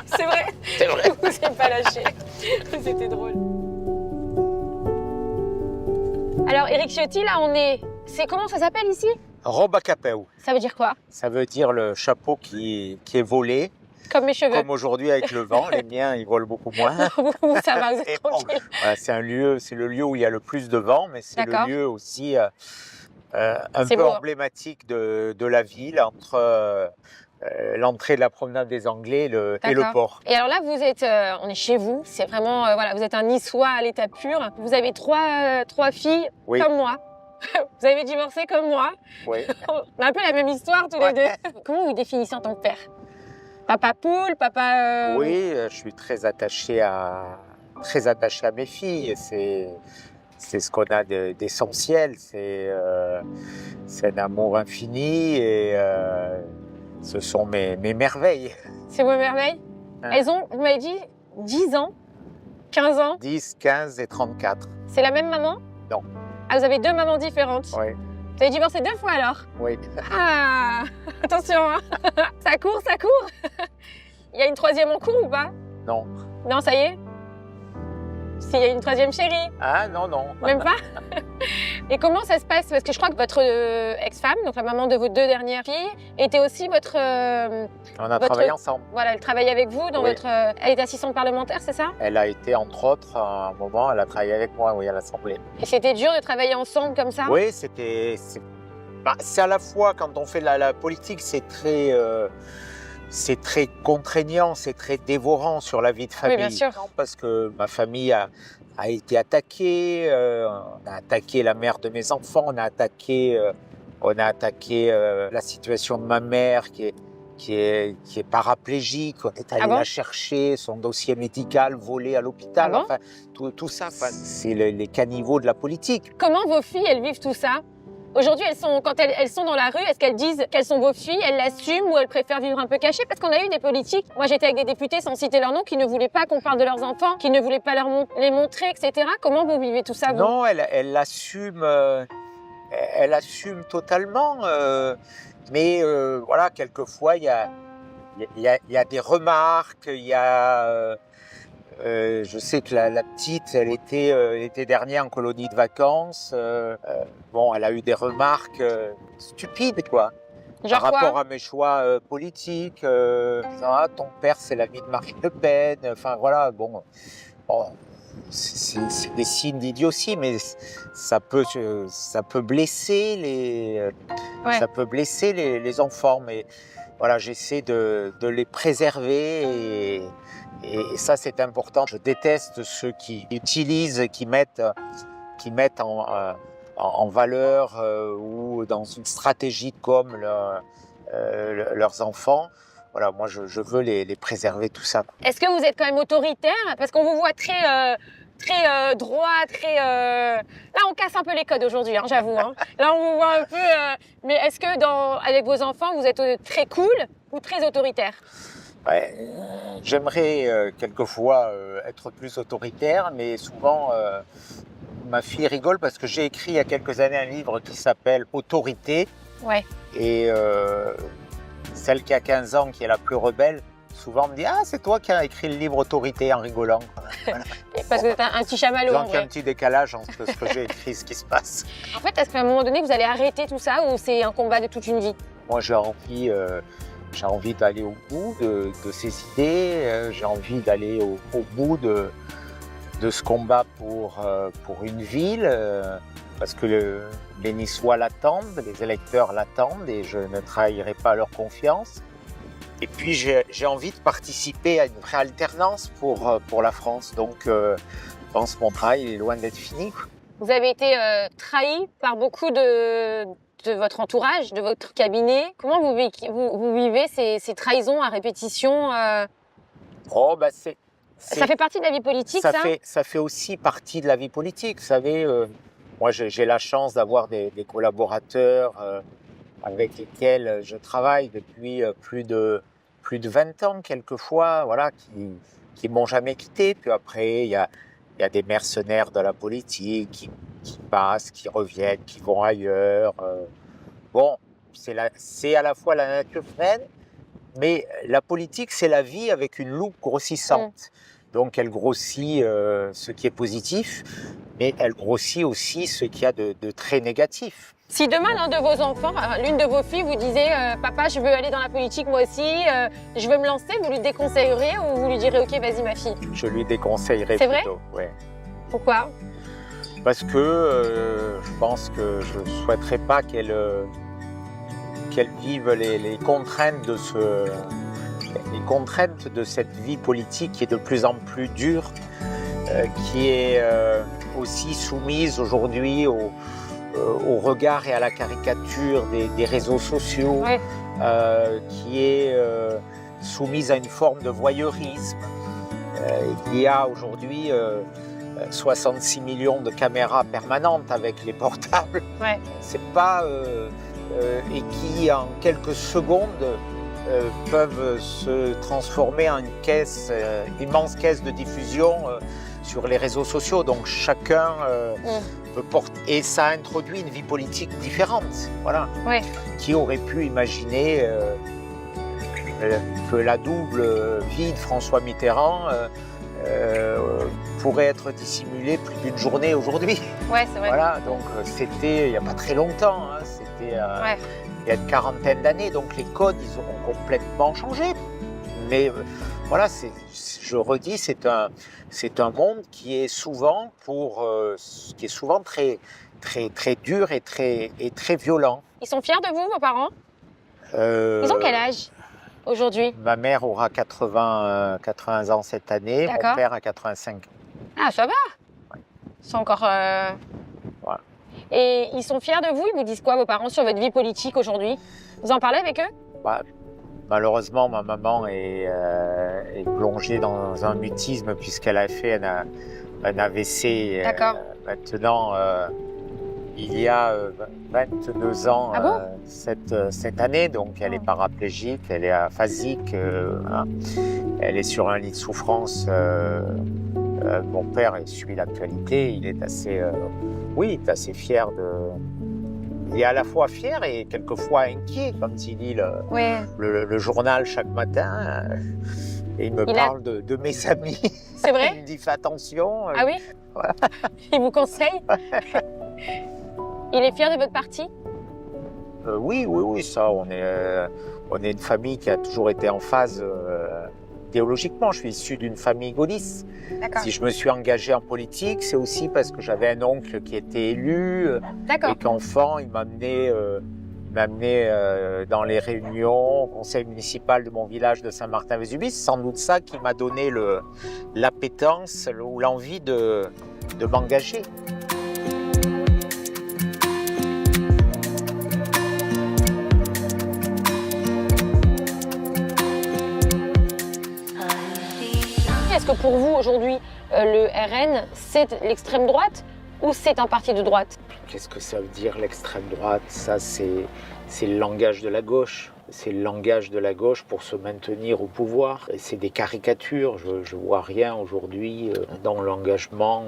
C'est vrai. C'est vrai. Je ne vous ai pas lâché. C'était drôle. Alors, Éric Ciotti, là, on est... Comment ça s'appelle ici? Robe à capeu. Ça veut dire quoi? Ça veut dire le chapeau qui est volé. Comme mes cheveux. Comme aujourd'hui avec le vent, les miens ils volent beaucoup moins. Ça va, vous êtes tranquille. Voilà, c'est le lieu où il y a le plus de vent, mais c'est le lieu aussi un peu emblématique de la ville entre l'entrée de la promenade des Anglais et le port. Et alors là, vous êtes, on est chez vous, c'est vraiment, voilà, vous êtes un Niçois à l'état pur. Vous avez trois filles comme moi. Vous avez divorcé comme moi. Oui. On a un peu la même histoire tous les deux. Comment vous vous définissez en tant que père? Papa poule, papa... Oui, je suis très attaché à mes filles. C'est ce qu'on a d'essentiel. C'est un amour infini et ce sont mes merveilles. C'est vos merveilles? Elles ont, vous m'avez dit, 10 ans, 15 ans? 10, 15 et 34. C'est la même maman? Non. Ah, vous avez deux mamans différentes? Oui. Vous avez divorcé 2 fois alors? Oui. Ah, attention, hein. Ça court, ça court. Il y a une 3e en cours ou pas? Non. Non, ça y est? S'il y a une 3e chérie? Ah non, non. Même pas? Et comment ça se passe? Parce que je crois que votre ex-femme, donc la maman de vos 2 dernières filles, était aussi votre... On a travaillé ensemble. Voilà, elle travaillait avec vous dans votre... Elle était assistante parlementaire, c'est ça? Elle a été, entre autres, à un moment, elle a travaillé avec moi, oui, à l'Assemblée. Et c'était dur de travailler ensemble comme ça? Oui, c'est à la fois, quand on fait de la politique, c'est très contraignant, c'est très dévorant sur la vie de famille. Oui, bien sûr. Parce que ma famille a été attaquée, on a attaqué la mère de mes enfants, on a attaqué la situation de ma mère qui est paraplégique, on est allé la chercher, son dossier médical volé à l'hôpital, enfin tout ça, c'est les caniveaux de la politique. Comment vos filles, elles vivent tout ça? Aujourd'hui, quand elles sont dans la rue, est-ce qu'elles disent qu'elles sont vos filles, elles l'assument ou elles préfèrent vivre un peu cachées? Parce qu'on a eu des politiques, moi j'étais avec des députés sans citer leur nom, qui ne voulaient pas qu'on parle de leurs enfants, qui ne voulaient pas les montrer, etc. Comment vous vivez tout ça, vous? Non, elle l'assume totalement, mais voilà, quelquefois il y a des remarques, il y a... je sais que la petite, elle était dernière en colonie de vacances. Bon, elle a eu des remarques stupides, quoi. Genre par rapport à mes choix politiques. Ah, ton père, c'est l'ami de Marine Le Pen. Enfin, voilà, bon c'est des signes d'idiotie, mais ça peut blesser les enfants. Mais voilà, j'essaie de les préserver et ça, c'est important. Je déteste ceux qui utilisent, qui mettent en valeur ou dans une stratégie comme leurs enfants. Voilà, moi, je veux les préserver, tout ça. Est-ce que vous êtes quand même autoritaire? Parce qu'on vous voit très droit, très... Là, on casse un peu les codes aujourd'hui, hein, j'avoue. Hein. Là, on vous voit un peu... Mais est-ce que avec vos enfants, vous êtes très cool ou très autoritaire? Ouais, j'aimerais quelquefois être plus autoritaire, mais souvent ma fille rigole parce que j'ai écrit il y a quelques années un livre qui s'appelle Autorité. Ouais. Et celle qui a 15 ans, qui est la plus rebelle, souvent me dit « Ah, c'est toi qui as écrit le livre Autorité » en rigolant. Voilà. Parce que t'as un petit chamallow. Donc il y a un petit décalage entre ce que j'ai écrit et ce qui se passe. En fait, est-ce qu'à un moment donné, vous allez arrêter tout ça ou c'est un combat de toute une vie? Moi, j'ai envie d'aller au bout de ces idées, j'ai envie d'aller au bout de ce combat pour une ville, parce que les Niçois l'attendent, les électeurs l'attendent et je ne trahirai pas leur confiance. Et puis j'ai envie de participer à une vraie alternance pour la France, donc je pense que mon travail est loin d'être fini. Vous avez été trahi par beaucoup de votre entourage, de votre cabinet. Comment vous vivez ces trahisons à répétition? Oh, bah Ça fait partie de la vie politique, ça Ça fait aussi partie de la vie politique. Vous savez, moi j'ai la chance d'avoir des collaborateurs avec lesquels je travaille depuis plus de 20 ans, quelquefois, voilà, qui m'ont jamais quitté. Puis après, il y a des mercenaires de la politique qui passent, qui reviennent, qui vont ailleurs. Bon, c'est à la fois la nature humaine, mais la politique, c'est la vie avec une loupe grossissante. Donc elle grossit ce qui est positif, mais elle grossit aussi ce qu'il y a de très négatif. Si demain, l'un de vos enfants, l'une de vos filles vous disait « Papa, je veux aller dans la politique moi aussi, je veux me lancer », vous lui déconseillerez ou vous lui direz « Ok, vas-y ma fille ». Je lui déconseillerais plutôt. C'est vrai ? Ouais. Pourquoi ? Parce que je pense que je ne souhaiterais pas qu'elle vive les contraintes de cette vie politique qui est de plus en plus dure, qui est aussi soumise aujourd'hui au regard et à la caricature des réseaux sociaux, ouais. Qui est soumise à une forme de voyeurisme. Il y a aujourd'hui 66 millions de caméras permanentes avec les portables. Ouais. C'est pas et qui en quelques secondes peuvent se transformer en une immense caisse de diffusion sur les réseaux sociaux. Donc chacun peut porter... Et ça a introduit une vie politique différente. Voilà. Ouais. Qui aurait pu imaginer que la double vie de François Mitterrand pourrait être dissimulée plus d'une journée aujourd'hui. Ouais, c'est vrai. Voilà, donc c'était il n'y a pas très longtemps. Hein, c'était... ouais. Il y a une quarantaine d'années, donc les codes, ils ont complètement changé. Mais voilà, je redis, c'est un monde qui est souvent très, très, très dur et très violent. Ils sont fiers de vous, vos parents ? Ils ont quel âge aujourd'hui ? Ma mère aura 80 ans cette année, mon père a 85 ans. Ah, ça va ? Ouais. Ils sont encore... Voilà. Et ils sont fiers de vous? Ils vous disent quoi, vos parents, sur votre vie politique aujourd'hui? Vous en parlez avec eux? Malheureusement, ma maman est plongée dans un mutisme puisqu'elle a fait un AVC. D'accord. Maintenant, il y a 22 ans cette année, donc elle est paraplégique, elle est aphasique, elle est sur un lit de souffrance. Mon père suit l'actualité, il est assez fier de... Il est à la fois fier et quelquefois inquiet quand il lit le journal chaque matin. Et il me parle de mes amis. C'est vrai? Il me dit fais attention. Ah oui? Voilà. Il vous conseille? Il est fier de votre parti? Oui, ça, on est une famille qui a toujours été en phase idéologiquement. Je suis issu d'une famille gaulliste. Si je me suis engagé en politique, c'est aussi parce que j'avais un oncle qui était élu et qu'enfant, il m'amenait dans les réunions au conseil municipal de mon village de Saint-Martin-Vésubie. C'est sans doute ça qui m'a donné l'appétence ou l'envie de m'engager. Est-ce que pour vous, aujourd'hui, le RN, c'est l'extrême droite ou c'est un parti de droite? Qu'est-ce que ça veut dire, l'extrême droite? Ça, c'est le langage de la gauche. C'est le langage de la gauche pour se maintenir au pouvoir. C'est des caricatures. Je ne vois rien aujourd'hui dans l'engagement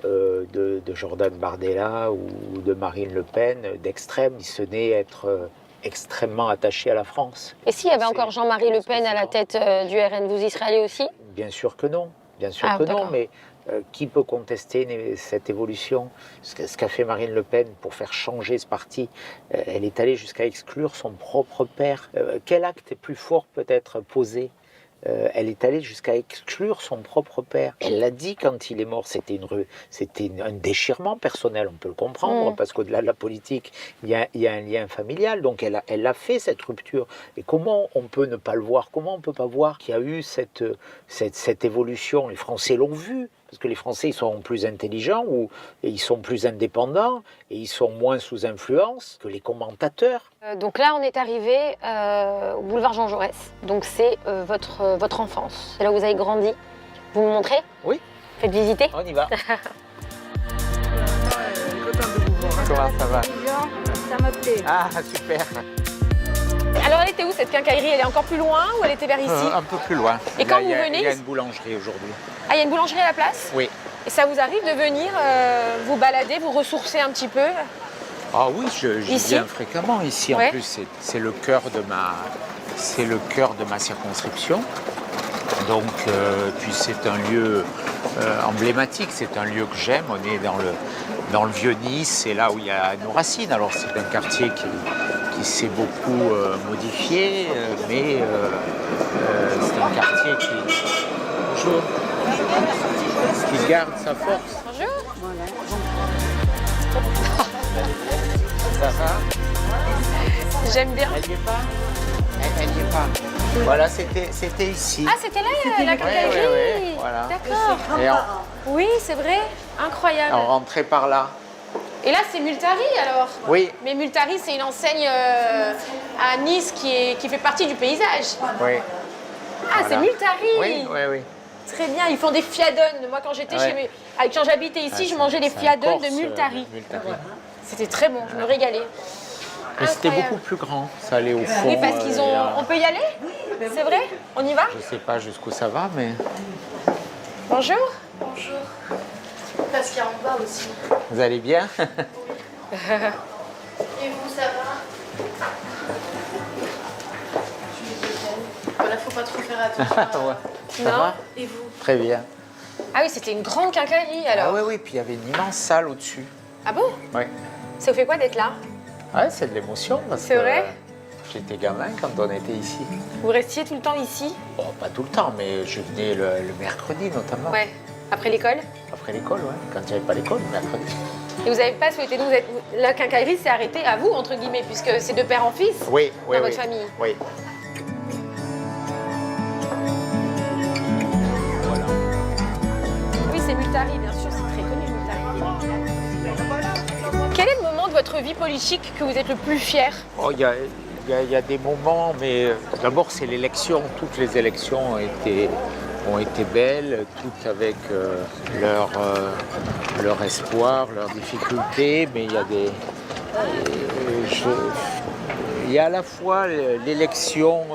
de Jordan Bardella ou de Marine Le Pen d'extrême, si ce n'est être extrêmement attaché à la France. Et s'il y avait encore Jean-Marie Le Pen à la tête du RN, vous y seriez allé aussi? Bien sûr que non, mais qui peut contester cette évolution? Ce qu'a fait Marine Le Pen pour faire changer ce parti, elle est allée jusqu'à exclure son propre père. Quel acte plus fort peut être posé? Elle est allée jusqu'à exclure son propre père. Elle l'a dit quand il est mort, c'était un déchirement personnel, on peut le comprendre, parce qu'au-delà de la politique, il y a un lien familial, donc elle a fait cette rupture. Et comment on peut ne pas le voir? Comment on ne peut pas voir qu'il y a eu cette évolution? Les Français l'ont vu, Parce que les Français, ils sont plus intelligents, et ils sont plus indépendants, et ils sont moins sous influence que les commentateurs. Donc là, on est arrivé au boulevard Jean Jaurès. Donc c'est votre enfance. C'est là où vous avez grandi. Vous me montrez? Oui. Faites visiter. On y va. Comment ça va? Ça m'a plu. Ah, super. Alors elle était où cette quincaillerie? Elle est encore plus loin ou elle était vers ici? Un peu plus loin. Et quand vous venez? Il y a une boulangerie aujourd'hui. Ah, il y a une boulangerie à la place? Oui. Et ça vous arrive de venir vous balader, vous ressourcer un petit peu? Ah oui, j'y viens fréquemment ici. Ouais. En plus, c'est le cœur de ma circonscription. Donc, puis c'est un lieu emblématique, c'est un lieu que j'aime. On est dans le Vieux-Nice, c'est là où il y a nos racines. Alors c'est un quartier qui s'est beaucoup modifié, mais c'est un quartier qui garde sa force. Bonjour. Ça va? J'aime bien. Elle n'y est pas? Elle n'y est pas. Voilà, c'était ici. Ah, c'était là la quincaillerie? Oui, voilà. D'accord. Oui, c'est vrai. Incroyable. On rentrait par là. Et là, c'est Multari alors? Oui. Mais Multari, c'est une enseigne à Nice qui fait partie du paysage. Oui. Ah, voilà. C'est Multari? Oui, oui, oui. Très bien, ils font des fiadones. Moi, quand j'étais quand j'habitais ici, je mangeais des fiadones de Multari. C'était très bon, je me régalais. Mais c'était beaucoup plus grand, ça allait au fond. Oui, parce qu'ils ont... On peut y aller? C'est vrai? On y va? Je sais pas jusqu'où ça va, mais... Bonjour. Bonjour. Parce qu'il y a en bas aussi. Vous allez bien? Et vous, ça va? Voilà, faut pas trop faire attention. Ouais. Ça Non. va? Et vous? Très bien. Ah oui, c'était une grande quincaillerie alors. Ah oui, oui, puis il y avait une immense salle au-dessus. Ah bon? Oui. Ça vous fait quoi d'être là? Ouais, c'est de l'émotion parce C'est que vrai? J'étais gamin quand on était ici. Vous restiez tout le temps ici? Bon, pas tout le temps, mais je venais le mercredi notamment. Ouais. Après l'école? Après l'école, ouais. Quand il n'y avait pas l'école, le mercredi. Et vous n'avez pas souhaité, donc la quincaillerie s'est arrêtée à vous, entre guillemets, puisque c'est de père en fils? Oui, oui, dans votre famille? Oui. Voilà. Oui, c'est Multari, bien sûr, c'est très connu, Multari. Quel est le moment de votre vie politique que vous êtes le plus fier? Oh, il y a des moments, mais d'abord c'est l'élection. Toutes les élections ont été belles, toutes avec leur espoir, leurs difficultés, mais il y a il y a à la fois l'élection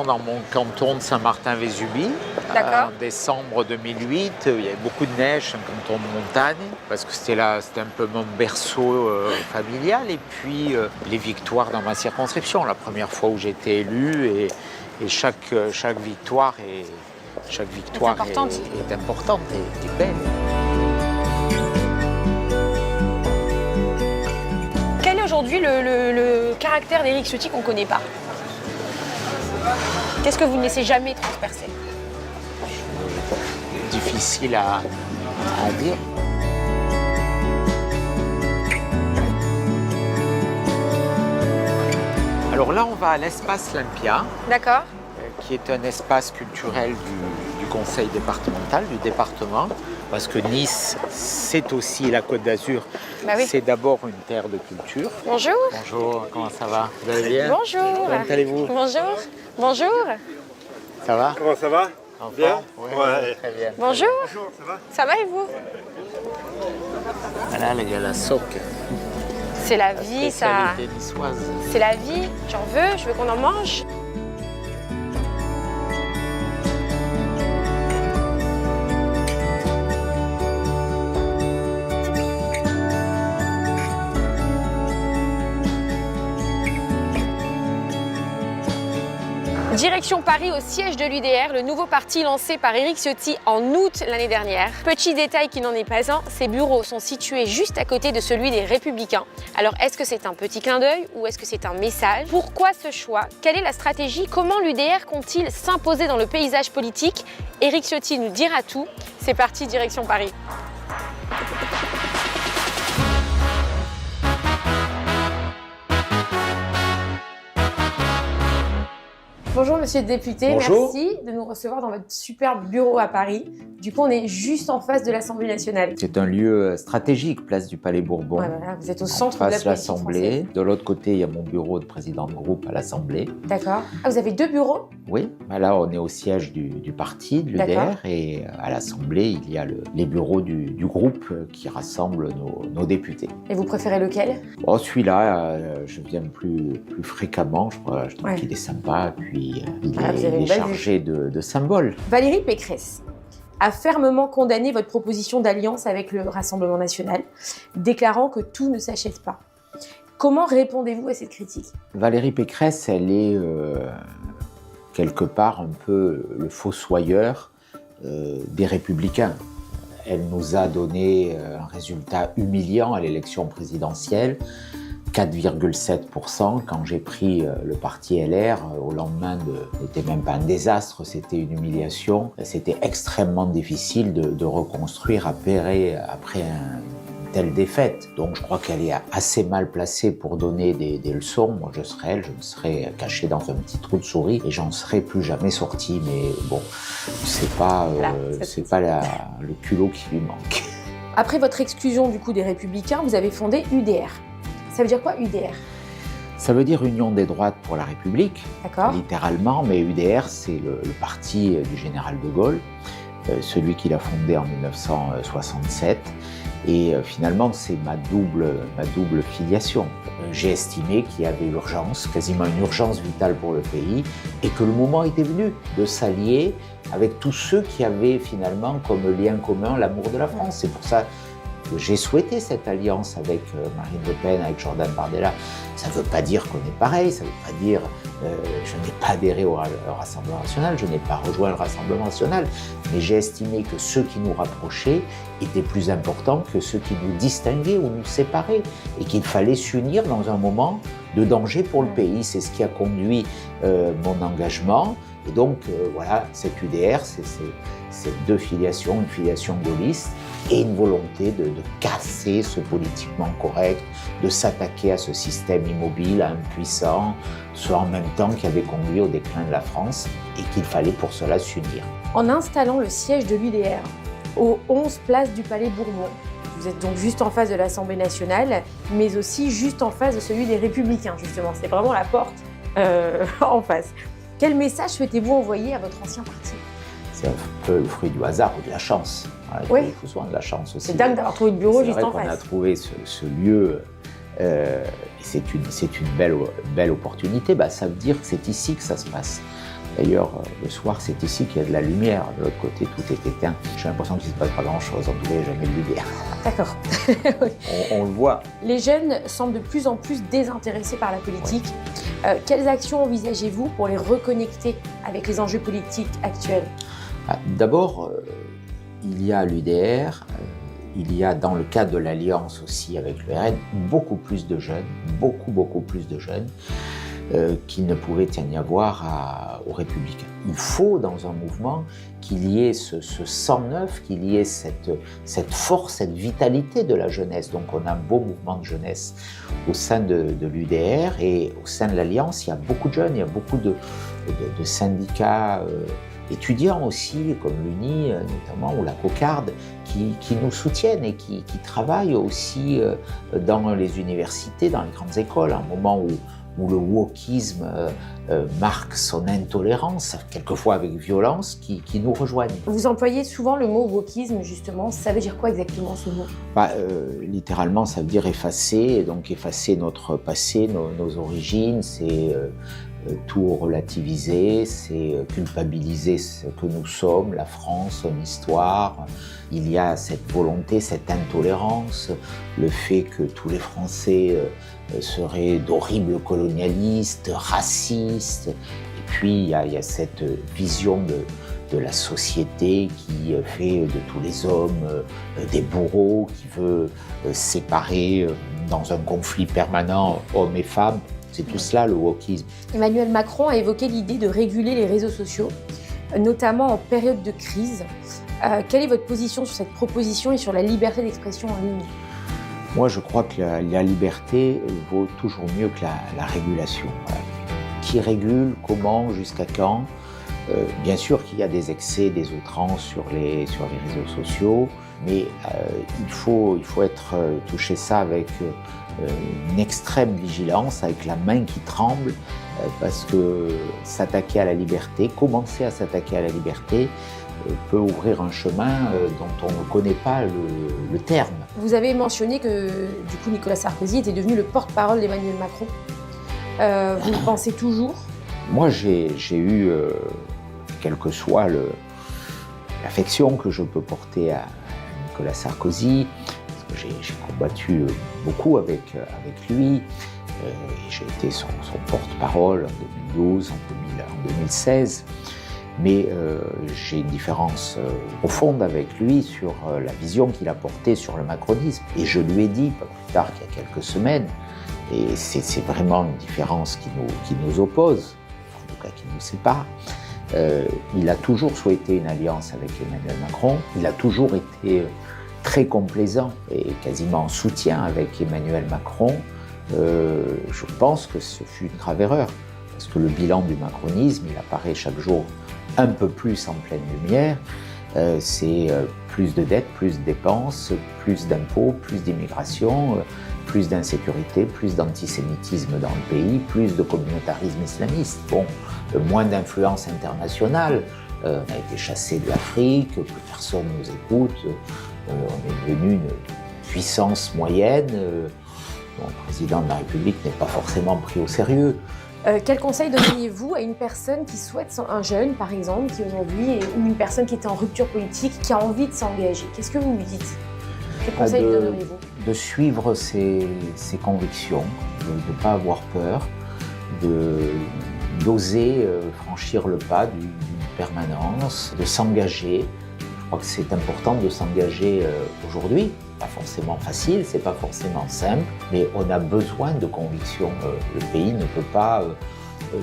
dans mon canton de Saint-Martin-Vésubie. En décembre 2008, il y avait beaucoup de neige, un canton de montagne, parce que c'était un peu mon berceau familial. Et puis les victoires dans ma circonscription, la première fois où j'ai été élu, et chaque victoire est importante et belle. Quel est aujourd'hui le caractère d'Éric Ciotti qu'on ne connaît pas? Qu'est-ce que vous ne laissez jamais transpercer? Difficile à dire. Alors là, on va à l'espace Olympia. D'accord. Qui est un espace culturel du conseil départemental, du département, parce que Nice, c'est aussi la Côte d'Azur. Bah oui. C'est d'abord une terre de culture. Bonjour. Bonjour, comment ça va? Vous allez bien? Bonjour. Comment allez-vous? Bonjour. Bonjour. Ça va? Comment ça va? Bien? Ouais, très bien. Bonjour. Bonjour, ça va? Ça va et vous? Voilà, il y a la soque. C'est la vie, ça. Spécialité niçoise. C'est la vie. J'en veux, je veux qu'on en mange. Direction Paris, au siège de l'UDR, le nouveau parti lancé par Éric Ciotti en août l'année dernière. Petit détail qui n'en est pas un, ses bureaux sont situés juste à côté de celui des Républicains. Alors est-ce que c'est un petit clin d'œil ou est-ce que c'est un message? Pourquoi ce choix? Quelle est la stratégie? Comment l'UDR compte-t-il s'imposer dans le paysage politique? Éric Ciotti nous dira tout. C'est parti, direction Paris. Bonjour monsieur le député, Bonjour. merci de nous recevoir dans votre superbe bureau à Paris. Du coup, on est juste en face de l'Assemblée nationale. C'est un lieu stratégique, place du Palais Bourbon. Ouais, voilà, vous êtes au centre en de la face politique l'Assemblée. française. De l'autre côté, il y a mon bureau de président de groupe à l'Assemblée. D'accord. Ah, vous avez 2 bureaux? Oui, là on est au siège du parti, de l'UDR, et à l'Assemblée, il y a les bureaux du groupe qui rassemble nos députés. Et vous préférez lequel? Bon, celui-là, je viens plus fréquemment, je trouve qu'il est sympa, puis il est chargé de symboles. Valérie Pécresse a fermement condamné votre proposition d'alliance avec le Rassemblement national, déclarant que tout ne s'achète pas. Comment répondez-vous à cette critique? Valérie Pécresse, elle est quelque part un peu le fossoyeur des Républicains. Elle nous a donné un résultat humiliant à l'élection présidentielle, 4,7%. Quand j'ai pris le parti LR, au lendemain c'était même pas un désastre, c'était une humiliation. C'était extrêmement difficile de reconstruire après une telle défaite. Donc je crois qu'elle est assez mal placée pour donner des leçons. Moi je serais elle, je me serais caché dans un petit trou de souris et j'en serais plus jamais sorti. Mais bon, c'est pas le culot qui lui manque. Après votre exclusion du coup des Républicains, vous avez fondé UDR. Ça veut dire quoi UDR? Ça veut dire Union des droites pour la République, littéralement, mais UDR c'est le parti du général de Gaulle, celui qu'il a fondé en 1967. Et finalement, c'est ma double filiation. J'ai estimé qu'il y avait urgence, quasiment une urgence vitale pour le pays, et que le moment était venu de s'allier avec tous ceux qui avaient finalement comme lien commun l'amour de la France. C'est pour ça que j'ai souhaité cette alliance avec Marine Le Pen, avec Jordan Bardella. Ça ne veut pas dire qu'on est pareil, ça ne veut pas dire je n'ai pas adhéré au Rassemblement national, je n'ai pas rejoint le Rassemblement national, mais j'ai estimé que ceux qui nous rapprochaient étaient plus importants que ceux qui nous distinguaient ou nous séparaient, et qu'il fallait s'unir dans un moment de danger pour le pays. C'est ce qui a conduit mon engagement. Et donc, voilà, cette UDR, c'est 2 filiations, une filiation gaulliste et une volonté de casser ce politiquement correct, de s'attaquer à ce système immobile, impuissant, ce en même temps qui avait conduit au déclin de la France et qu'il fallait pour cela s'unir. En installant le siège de l'UDR aux 11 places du Palais Bourbon, vous êtes donc juste en face de l'Assemblée nationale, mais aussi juste en face de celui des Républicains, justement. C'est vraiment la porte en face. Quel message souhaitez-vous envoyer à votre ancien parti? C'est un peu le fruit du hasard ou de la chance. Oui. Il faut souvent de la chance aussi. C'est dingue d'avoir trouvé le bureau juste en face. C'est vrai qu'on a trouvé ce lieu, et c'est une belle opportunité. Ça veut dire que c'est ici que ça se passe. D'ailleurs, le soir, c'est ici qu'il y a de la lumière. De l'autre côté, tout est éteint. J'ai l'impression qu'il ne se passe pas grand-chose. En tout cas, il n'y a jamais de lumière. D'accord. on le voit. Les jeunes semblent de plus en plus désintéressés par la politique. Quelles actions envisagez-vous pour les reconnecter avec les enjeux politiques actuels? D'abord, il y a l'UDR, il y a dans le cadre de l'alliance aussi avec le RN, beaucoup plus de jeunes, beaucoup plus de jeunes qu'il ne pouvait y avoir aux Républicains. Il faut dans un mouvement qu'il y ait ce sang neuf, qu'il y ait cette force, cette vitalité de la jeunesse. Donc on a un beau mouvement de jeunesse au sein de l'UDR, et au sein de l'Alliance, il y a beaucoup de jeunes, il y a beaucoup de syndicats étudiants aussi, comme l'UNI notamment, ou la Cocarde, qui nous soutiennent et qui travaillent aussi dans les universités, dans les grandes écoles, à un moment où le wokisme marque son intolérance, quelquefois avec violence, qui nous rejoignent. Vous employez souvent le mot wokisme, justement. Ça veut dire quoi exactement ce mot? Littéralement, ça veut dire effacer, et donc effacer notre passé, nos origines, c'est tout relativiser, c'est culpabiliser ce que nous sommes, la France, son histoire. Il y a cette volonté, cette intolérance, le fait que tous les Français seraient d'horribles colonialistes, racistes. Et puis il y a cette vision de la société qui fait de tous les hommes des bourreaux, qui veut séparer dans un conflit permanent hommes et femmes. C'est tout cela le wokisme. Emmanuel Macron a évoqué l'idée de réguler les réseaux sociaux, notamment en période de crise. Quelle est votre position sur cette proposition et sur la liberté d'expression en ligne? Moi, je crois que la liberté vaut toujours mieux que la régulation. Voilà. qui régule, comment, jusqu'à quand. Bien sûr qu'il y a des excès, des outrances sur les réseaux sociaux, mais il faut toucher ça avec une extrême vigilance, avec la main qui tremble, parce que s'attaquer à la liberté, commencer à s'attaquer à la liberté, peut ouvrir un chemin dont on ne connaît pas le terme. Vous avez mentionné que du coup Nicolas Sarkozy était devenu le porte-parole d'Emmanuel Macron. Vous le pensez toujours? Moi, j'ai eu, quelle que soit l'affection que je peux porter à Nicolas Sarkozy, parce que j'ai combattu beaucoup avec lui, et j'ai été son porte-parole en 2012, en 2016. Mais j'ai une différence profonde avec lui sur la vision qu'il a portée sur le macronisme. Et je lui ai dit, pas plus tard qu'il y a quelques semaines, et c'est vraiment une différence qui nous oppose, en tout cas qui nous sépare. Il a toujours souhaité une alliance avec Emmanuel Macron, il a toujours été très complaisant et quasiment en soutien avec Emmanuel Macron. Je pense que ce fut une grave erreur, parce que le bilan du macronisme, il apparaît chaque jour un peu plus en pleine lumière. C'est plus de dettes, plus de dépenses, plus d'impôts, plus d'immigration, plus d'insécurité, plus d'antisémitisme dans le pays, plus de communautarisme islamiste. Bon, moins d'influence internationale, on a été chassé de l'Afrique, plus personne ne nous écoute, on est devenu une puissance moyenne, dont le président de la République n'est pas forcément pris au sérieux. Quel conseil donneriez-vous à une personne qui souhaite, un jeune par exemple, qui aujourd'hui, ou une personne qui est en rupture politique, qui a envie de s'engager? Qu'est-ce que vous lui dites? Quel conseil lui donneriez-vous? De suivre ses convictions, de ne pas avoir peur, d'oser franchir le pas d'une permanence, de s'engager. Je crois que c'est important de s'engager aujourd'hui. Pas forcément facile, c'est pas forcément simple, mais on a besoin de convictions. Le pays ne peut pas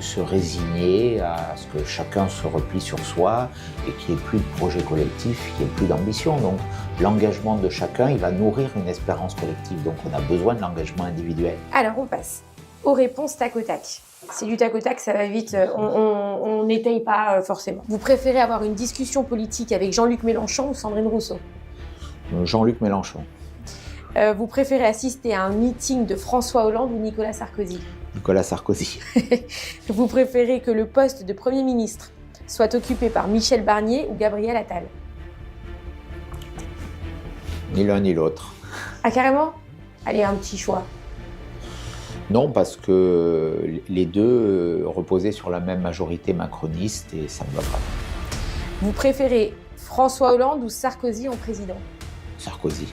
se résigner à ce que chacun se replie sur soi et qu'il n'y ait plus de projet collectif, qu'il n'y ait plus d'ambition. Donc l'engagement de chacun, il va nourrir une espérance collective. Donc on a besoin de l'engagement individuel. Alors on passe aux réponses tac au tac. C'est du tac au tac, ça va vite, on n'étaye pas forcément. Vous préférez avoir une discussion politique avec Jean-Luc Mélenchon ou Sandrine Rousseau? Jean-Luc Mélenchon. Vous préférez assister à un meeting de François Hollande ou Nicolas Sarkozy? Nicolas Sarkozy. Vous préférez que le poste de Premier ministre soit occupé par Michel Barnier ou Gabriel Attal? Ni l'un ni l'autre. Ah carrément? Allez, un petit choix. Non, parce que les deux reposaient sur la même majorité macroniste et ça ne va pas. Vous préférez François Hollande ou Sarkozy en président? Sarkozy.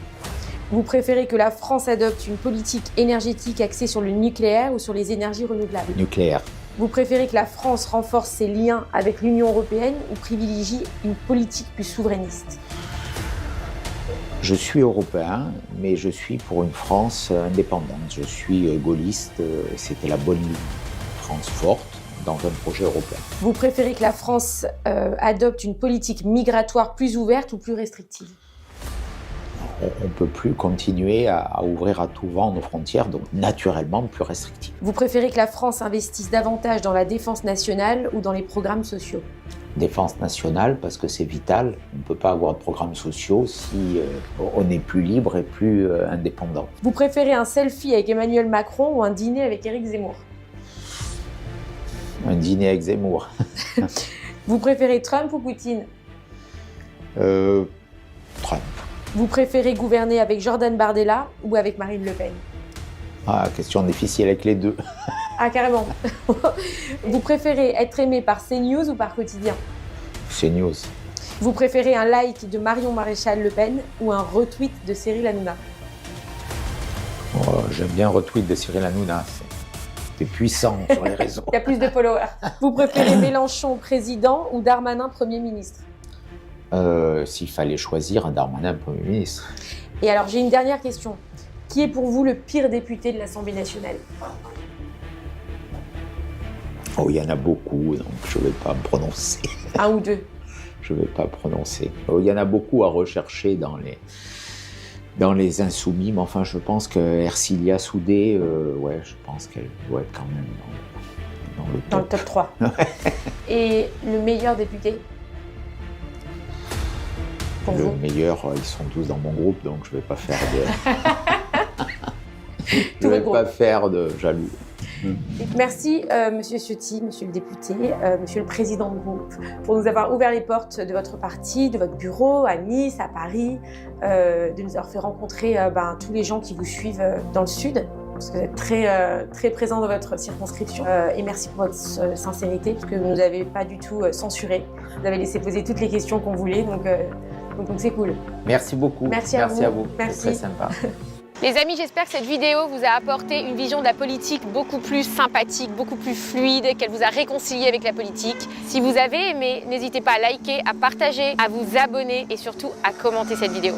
Vous préférez que la France adopte une politique énergétique axée sur le nucléaire ou sur les énergies renouvelables? Nucléaire. Vous préférez que la France renforce ses liens avec l'Union européenne ou privilégie une politique plus souverainiste? Je suis européen, mais je suis pour une France indépendante. Je suis gaulliste, c'était la bonne ligne. France forte dans un projet européen. Vous préférez que la France adopte une politique migratoire plus ouverte ou plus restrictive? On ne peut plus continuer à ouvrir à tout vent nos frontières, donc naturellement plus restrictive. Vous préférez que la France investisse davantage dans la défense nationale ou dans les programmes sociaux? Défense nationale, parce que c'est vital. On ne peut pas avoir de programmes sociaux si on est plus libre et plus indépendant. Vous préférez un selfie avec Emmanuel Macron ou un dîner avec Éric Zemmour? Un dîner avec Zemmour. Vous préférez Trump ou Poutine? Trump. Vous préférez gouverner avec Jordan Bardella ou avec Marine Le Pen? Ah, question difficile avec les deux. Ah, carrément. Vous préférez être aimé par CNews ou par Quotidien? CNews. Vous préférez un like de Marion Maréchal Le Pen ou un retweet de Cyril Hanouna? Oh, j'aime bien un retweet de Cyril Hanouna. C'est puissant sur les réseaux. Il y a plus de followers. Vous préférez Mélenchon président ou Darmanin Premier ministre? S'il fallait choisir, un Darmanin Premier ministre. Et alors, j'ai une dernière question. Qui est pour vous le pire député de l'Assemblée nationale? Oh, il y en a beaucoup, donc je ne vais pas me prononcer. Un ou deux? Je ne vais pas prononcer. Oh, il y en a beaucoup à rechercher dans les insoumis, mais enfin, je pense que Ercilia Soudé, ouais, je pense qu'elle doit être quand même Dans le top 3. Et le meilleur député pour vous? Le meilleur, ils sont tous dans mon groupe, donc je ne vais pas faire de jaloux. Merci Monsieur Ciotti, Monsieur le député, Monsieur le président de groupe, pour nous avoir ouvert les portes de votre parti, de votre bureau à Nice, à Paris, de nous avoir fait rencontrer tous les gens qui vous suivent dans le Sud, parce que vous êtes très présents dans votre circonscription. Et merci pour votre sincérité, parce que vous ne nous avez pas du tout censuré. Vous avez laissé poser toutes les questions qu'on voulait, donc c'est cool. Merci beaucoup. Merci à vous. C'est très sympa. Les amis, j'espère que cette vidéo vous a apporté une vision de la politique beaucoup plus sympathique, beaucoup plus fluide, qu'elle vous a réconcilié avec la politique. Si vous avez aimé, n'hésitez pas à liker, à partager, à vous abonner et surtout à commenter cette vidéo.